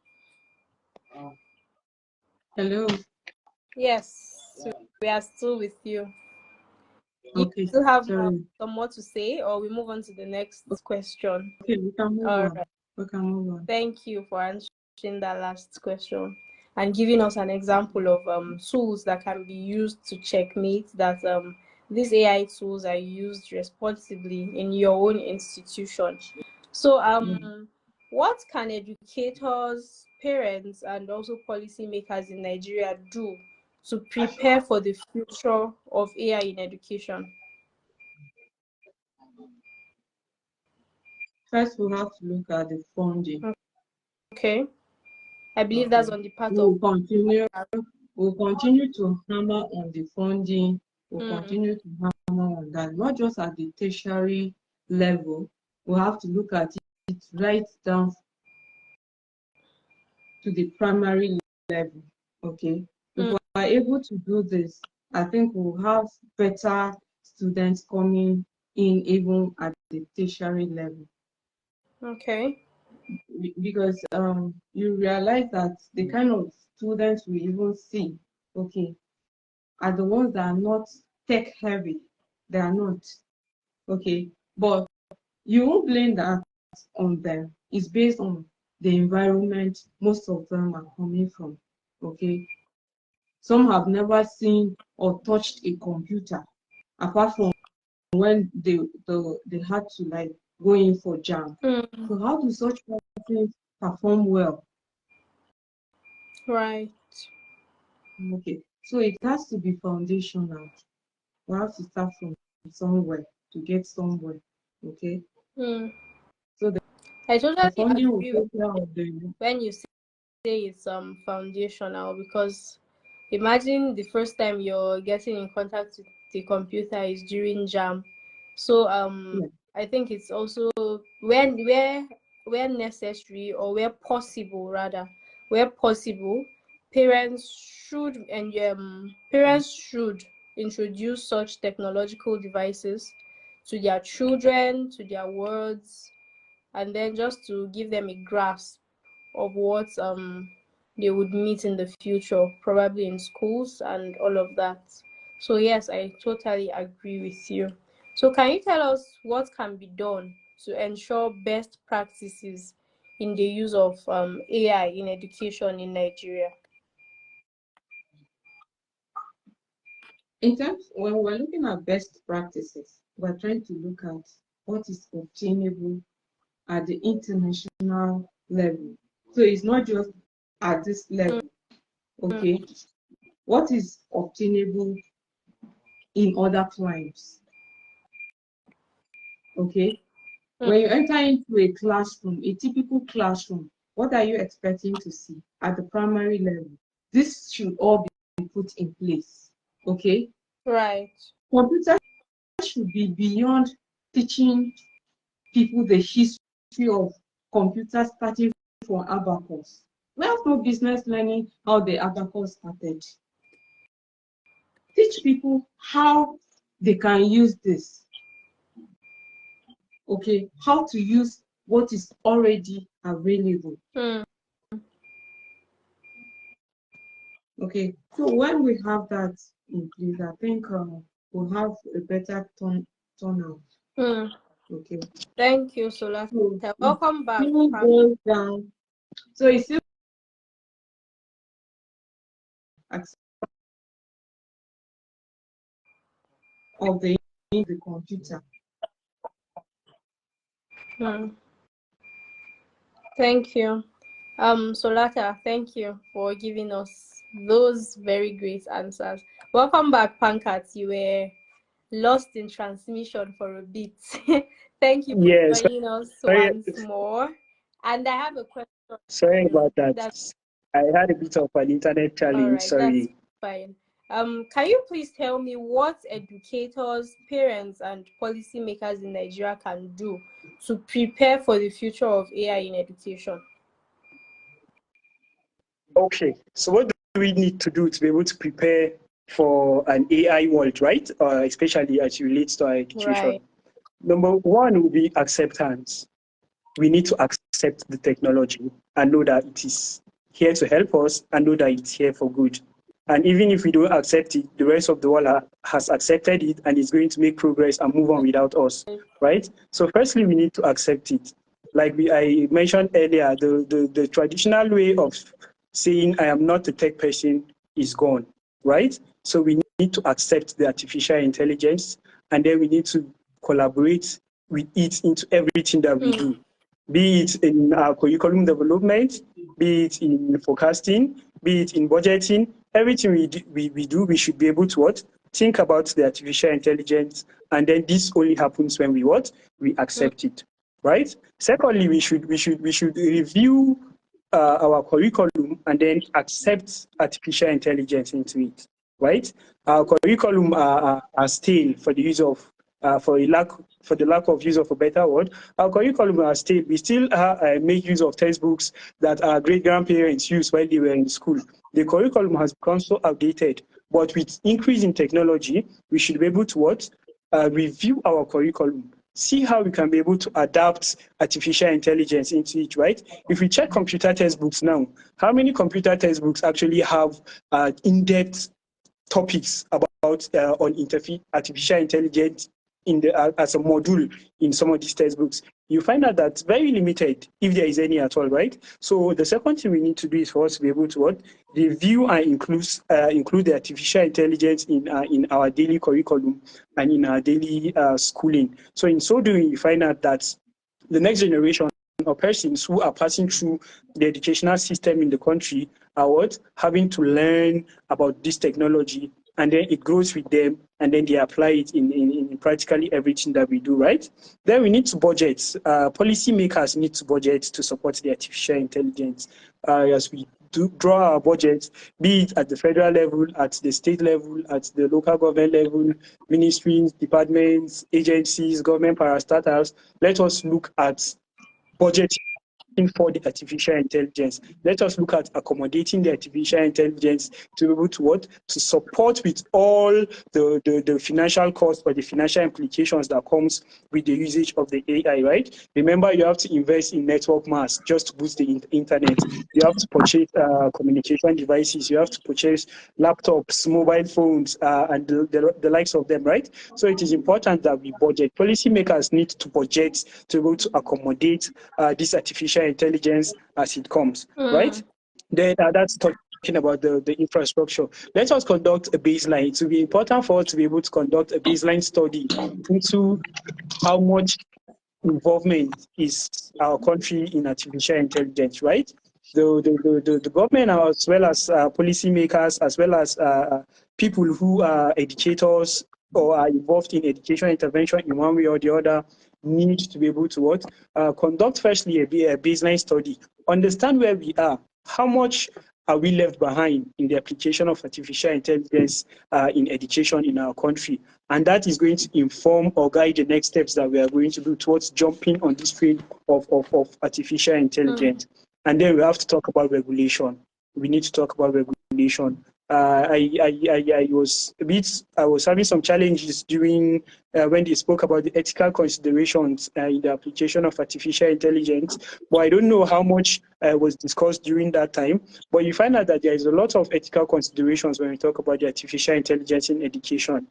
[SPEAKER 4] Hello.
[SPEAKER 1] Yes, we are still with you.
[SPEAKER 4] Okay.
[SPEAKER 1] You still have
[SPEAKER 4] Sorry.
[SPEAKER 1] some more to say, or we move on to the next question?
[SPEAKER 4] Okay, we can move on.
[SPEAKER 1] Right.
[SPEAKER 4] We can move on.
[SPEAKER 1] Thank you for answering that last question and giving us an example of tools that can be used to checkmate that these AI tools are used responsibly in your own institution. So, what can educators, parents, and also policymakers in Nigeria do to prepare for the future of AI in education?
[SPEAKER 4] First, we have to look at the funding.
[SPEAKER 1] Okay, I believe that's on the part of.
[SPEAKER 4] We'll continue to hammer on the funding. We'll continue to hammer on that, not just at the tertiary level. We have to look at it right down to the primary level. Okay, if we are able to do this, I think we'll have better students coming in even at the tertiary level.
[SPEAKER 1] Okay.
[SPEAKER 4] Because you realize that the kind of students we even see, okay, are the ones that are not tech heavy. They are not, okay, but you won't blame that on them. It's based on the environment most of them are coming from, okay. Some have never seen or touched a computer apart from when they had to like go in for JAMB. So how do such persons perform well?
[SPEAKER 1] Right.
[SPEAKER 4] Okay, so it has to be foundational. We have to start from somewhere to get somewhere. Okay. So
[SPEAKER 1] I
[SPEAKER 4] the
[SPEAKER 1] totally
[SPEAKER 4] funding will
[SPEAKER 1] agree
[SPEAKER 4] take care of the.
[SPEAKER 1] when you say it's foundational, because imagine the first time you're getting in contact with the computer is during JAM. So I think it's also where necessary, or where possible rather, where possible, parents should introduce such technological devices to their children, to their wards, and then just to give them a grasp of what they would meet in the future, probably in schools and all of that. So yes, I totally agree with you. So can you tell us what can be done to ensure best practices in the use of AI in education in Nigeria?
[SPEAKER 4] In terms, when we're looking at best practices, we're trying to look at what is obtainable at the international level. So it's not just at this level, okay? What is obtainable in other climes, okay? When you enter into a classroom, a typical classroom, what are you expecting to see at the primary level? This should all be put in place, okay?
[SPEAKER 1] Right.
[SPEAKER 4] Computer should be beyond teaching people the history of computers starting from abacus. We have no business learning how the abacus started. Teach people how they can use this. Okay, how to use what is already available. Okay, so when we have that in place, I think we'll have a better turnout. Okay.
[SPEAKER 1] Thank you, Solata.
[SPEAKER 4] So
[SPEAKER 1] Welcome back.
[SPEAKER 4] Goes down. So it's still of the computer.
[SPEAKER 1] Thank you. Solata, thank you for giving us those very great answers. Welcome back, Pankrat. You were lost in transmission for a bit. Thank you for joining us once more. And I have a question.
[SPEAKER 3] Sorry about that. I had a bit of an internet challenge.
[SPEAKER 1] All right,
[SPEAKER 3] sorry.
[SPEAKER 1] That's fine. Can you please tell me what educators, parents, and policymakers in Nigeria can do to prepare for the future of AI in education?
[SPEAKER 3] Okay, so what do we need to do to be able to prepare for an AI world, right? Especially as it relates to our education.
[SPEAKER 1] Right.
[SPEAKER 3] Number one will be acceptance. We need to accept the technology and know that it is here to help us and know that it's here for good. And even if we don't accept it, the rest of the world has accepted it and is going to make progress and move on without us, right? So firstly, we need to accept it. Like I mentioned earlier, the traditional way of saying I am not a tech person is gone, right? So we need to accept the artificial intelligence, and then we need to collaborate with it into everything that we do, be it in our curriculum development, be it in forecasting, be it in budgeting. Everything we do, we should be able to what? Think about the artificial intelligence, and then this only happens when we what? We accept it, right? Secondly, we should review our curriculum and then accept artificial intelligence into it, right? Our curriculum are stale for the use of for the lack of use of a better word. Our curriculum are stale. We still make use of textbooks that our great grandparents used while they were in school. The curriculum has become so outdated. But with increase in technology, we should be able to what? Review our curriculum, see how we can be able to adapt artificial intelligence into it, right? If we check computer textbooks now, how many computer textbooks actually have in-depth topics about on artificial intelligence in the as a module in some of these textbooks? You find out that's very limited, if there is any at all, right? So the second thing we need to do is for us to be able to what? Review and include the artificial intelligence in our daily curriculum and in our daily schooling. So in so doing, you find out that the next generation of persons who are passing through the educational system in the country are what? Having to learn about this technology, and then it grows with them, and then they apply it in practically everything that we do, right? Then we need to budget. Policymakers need to budget to support the artificial intelligence as we draw our budget, be it at the federal level, at the state level, at the local government level, ministries, departments, agencies, government parastatals. Let us look at budgeting for the artificial intelligence. Let us look at accommodating the artificial intelligence to be able to what? To support with all the financial costs or the financial implications that comes with the usage of the AI, right? Remember, you have to invest in network mass just to boost the internet. You have to purchase communication devices. You have to purchase laptops, mobile phones, and the likes of them, right? So it is important that we budget. Policymakers need to budget to be able to accommodate this artificial intelligence as it comes, right? Then that's talking about the infrastructure. Let us conduct a baseline. It will be important for us to be able to conduct a baseline study into how much involvement is our country in artificial intelligence, right? The government, as well as policymakers, as well as people who are educators or are involved in education intervention in one way or the other, need to be able to what? Conduct firstly a baseline study, understand where we are, how much are we left behind in the application of artificial intelligence in education in our country. And that is going to inform or guide the next steps that we are going to do towards jumping on this train of artificial intelligence. And then we have to talk about regulation. We need to talk about regulation. I was having some challenges during when they spoke about the ethical considerations in the application of artificial intelligence. But I don't know how much was discussed during that time. But you find out that there is a lot of ethical considerations when we talk about the artificial intelligence in education.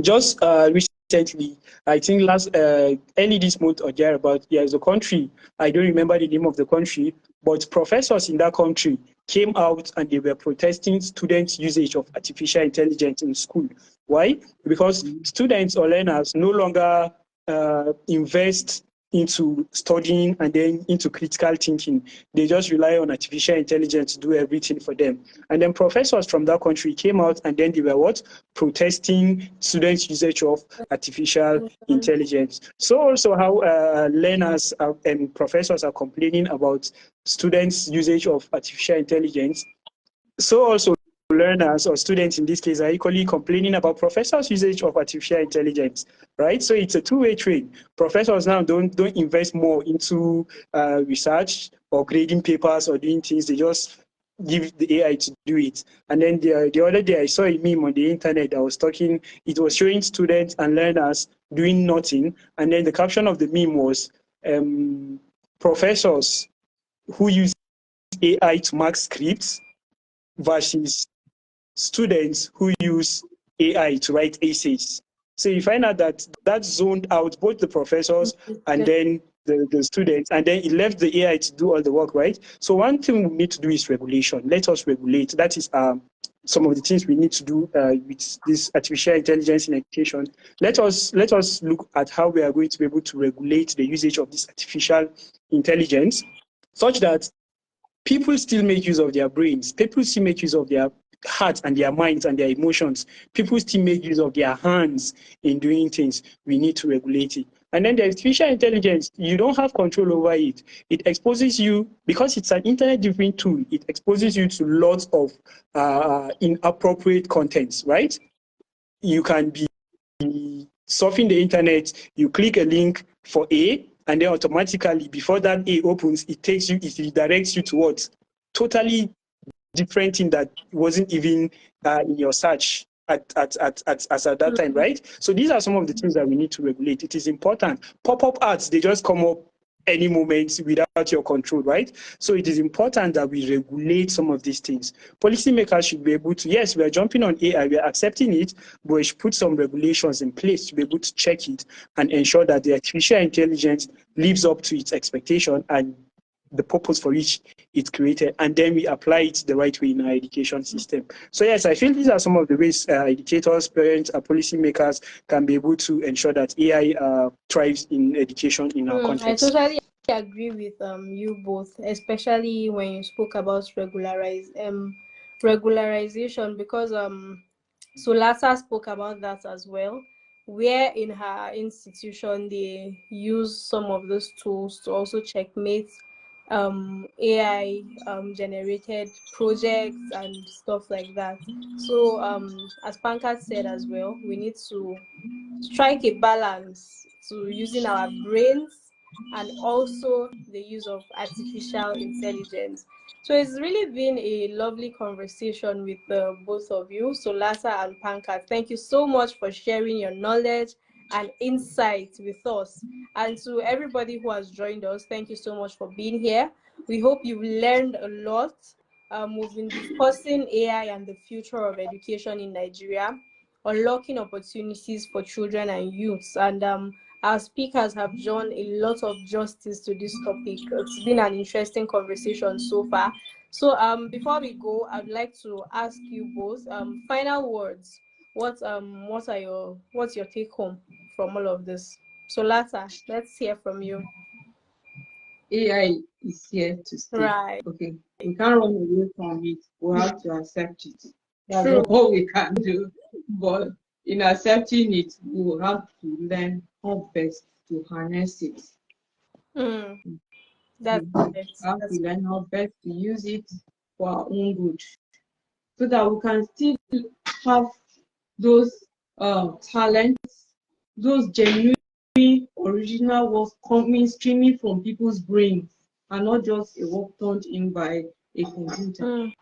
[SPEAKER 3] Just recently, I think last early this month or thereabout, there is a country, I don't remember the name of the country, but professors in that country came out and they were protesting students' usage of artificial intelligence in school. Why? Because students or learners no longer invest into studying and then into critical thinking. They just rely on artificial intelligence to do everything for them. And then professors from that country came out and then they were what? Protesting students' usage of artificial intelligence. So also how learners and professors are complaining about students' usage of artificial intelligence. So also learners or students in this case are equally complaining about professors' usage of artificial intelligence, right? So it's a two-way trade. Professors now don't invest more into research or grading papers or doing things. They just give the AI to do it. And then the other day I saw a meme on the internet that was talking, it was showing students and learners doing nothing. And then the caption of the meme was professors who use AI to mark scripts versus students who use AI to write essays. So you find out that zoned out both the professors and then the students, and then it left the AI to do all the work, right? So one thing we need to do is regulation. Let us regulate. That is some of the things we need to do with this artificial intelligence in education, let us look at how we are going to be able to regulate the usage of this artificial intelligence such that people still make use of their brains, people still make use of their hearts and their minds and their emotions, people still make use of their hands in doing things. We need to regulate it. And then the artificial intelligence, you don't have control over it. It exposes you, because it's an internet-driven tool, it exposes you to lots of inappropriate contents, right? You can be surfing the internet, you click a link for A, and then automatically, before that A opens, it redirects you to what? Totally different thing that wasn't even in your search at that time, right? So these are some of the things that we need to regulate. It is important. Pop-up ads, they just come up any moment without your control, right? So it is important that we regulate some of these things. Policymakers should be able to, yes, we are jumping on AI, we are accepting it, but we should put some regulations in place to be able to check it and ensure that the artificial intelligence lives up to its expectation and the purpose for which it's created, and then we apply it the right way in our education system. So yes, I feel these are some of the ways educators, parents, and policymakers can be able to ensure that AI thrives in education in our context.
[SPEAKER 1] I totally agree with you both, especially when you spoke about regularization, because Solasa spoke about that as well, where in her institution they use some of those tools to also checkmate AI generated projects and stuff like that. So as Pankaj said as well, we need to strike a balance to using our brains and also the use of artificial intelligence. So it's really been a lovely conversation with both of you, Solasa and Pankaj. Thank you so much for sharing your knowledge and insight with us. And to everybody who has joined us, thank you so much for being here. We hope you've learned a lot. We've been discussing AI and the future of education in Nigeria, unlocking opportunities for children and youths. And our speakers have done a lot of justice to this topic. It's been an interesting conversation so far. So before we go, I'd like to ask you both final words. What's your take home from all of this? So Lata, let's hear from you.
[SPEAKER 4] AI is here to stay.
[SPEAKER 1] Right.
[SPEAKER 4] Okay, we can't run away from it. We have to accept it. That's
[SPEAKER 1] True.
[SPEAKER 4] all we can do. But in accepting it, we will have to learn how best to harness it.
[SPEAKER 1] That's
[SPEAKER 4] We have to learn how best to use it for our own good, so that we can still have those talents, those genuine original works streaming from people's brains, and not just a work turned in by a computer.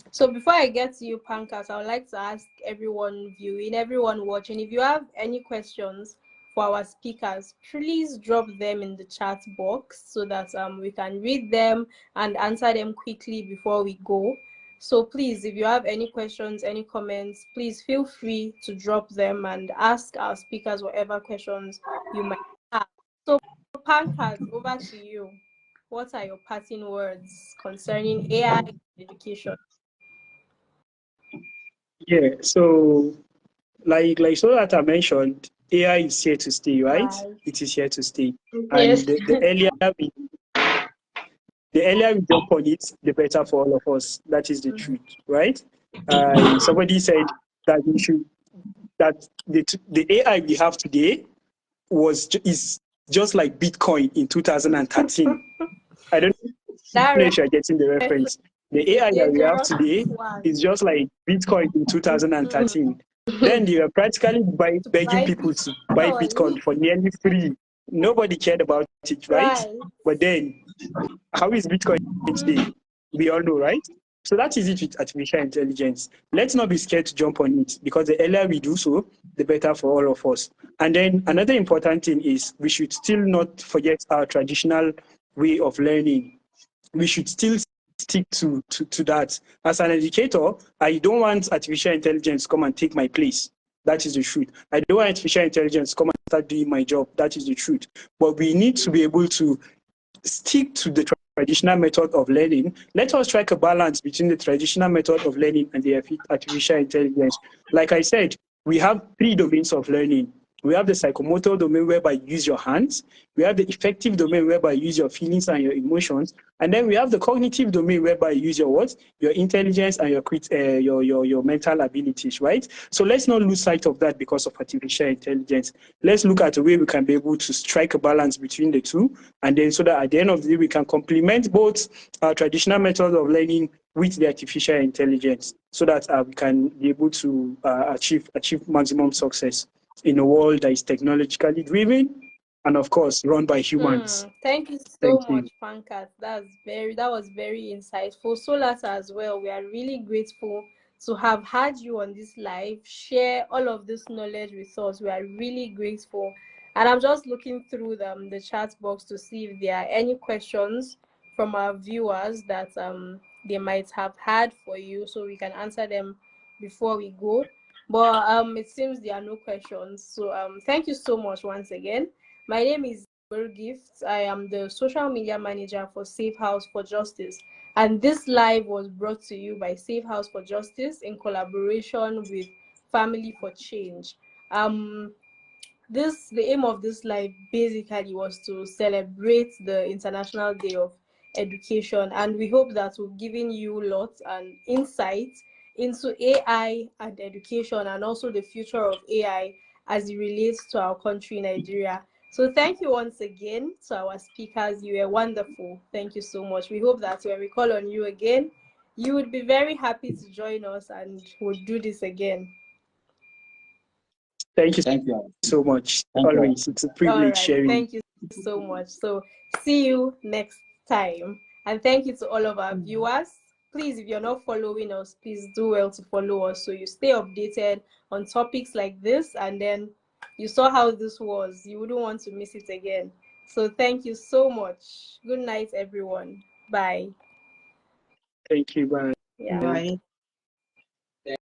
[SPEAKER 1] So before I get to you, Pankaj, I would like to ask everyone viewing, everyone watching, if you have any questions for our speakers, please drop them in the chat box so that we can read them and answer them quickly before we go. So please, if you have any questions, any comments, please feel free to drop them and ask our speakers whatever questions you might have. So Pankaj, over to you. What are your parting words concerning AI education?
[SPEAKER 3] Yeah, so so that I mentioned, AI is here to stay, right? It is here to stay.
[SPEAKER 2] Yes.
[SPEAKER 3] And the earlier we jump on it, the better for all of us. That is the truth, right? Somebody said that the AI we have today is just like Bitcoin in 2013. I don't know if you're getting the reference. The AI that we have today is just like Bitcoin in 2013. Then they were practically begging people to buy Bitcoin for nearly free. Nobody cared about it, right? But then, how is Bitcoin today? We all know, right? So that is it with artificial intelligence. Let's not be scared to jump on it, because the earlier we do so, the better for all of us. And then another important thing is we should still not forget our traditional way of learning. We should still stick to that. As an educator, I don't want artificial intelligence to come and take my place. That is the truth. I don't want artificial intelligence to come and start doing my job. That is the truth. But we need to be able to stick to the traditional method of learning, let us strike a balance between the traditional method of learning and the artificial intelligence. Like I said, we have 3 domains of learning. We have the psychomotor domain, whereby you use your hands. We have the effective domain, whereby you use your feelings and your emotions. And then we have the cognitive domain, whereby you use your what? Your intelligence and your mental abilities, right? So let's not lose sight of that because of artificial intelligence. Let's look at a way we can be able to strike a balance between the two. And then so that at the end of the day, we can complement both our traditional methods of learning with the artificial intelligence, so that we can be able to achieve maximum success in a world that is technologically driven and, of course, run by humans.
[SPEAKER 1] Thank you so
[SPEAKER 3] Thank you.
[SPEAKER 1] much, Pankat. That was very insightful. Solata as well. We are really grateful to have had you on this live, share all of this knowledge with us. We are really grateful. And I'm just looking through the chat box to see if there are any questions from our viewers that they might have had for you, so we can answer them before we go. But it seems there are no questions. So thank you so much once again. My name is Gift. I am the social media manager for Safe House for Justice. And this live was brought to you by Safe House for Justice in collaboration with Family for Change. The aim of this live basically was to celebrate the International Day of Education, and we hope that we've given you lots and insights into AI and education, and also the future of AI as it relates to our country, Nigeria. So thank you once again to our speakers. You were wonderful. Thank you so much. We hope that when we call on you again, you would be very happy to join us and we'll do this again.
[SPEAKER 3] Thank you so much. Always, it's a privilege sharing.
[SPEAKER 1] Thank you so much. So see you next time. And thank you to all of our viewers. Please, if you're not following us, please do well to follow us so you stay updated on topics like this. And then you saw how this was. You wouldn't want to miss it again. So thank you so much. Good night, everyone. Bye.
[SPEAKER 3] Thank you. Bye.
[SPEAKER 1] Yeah.
[SPEAKER 4] Bye.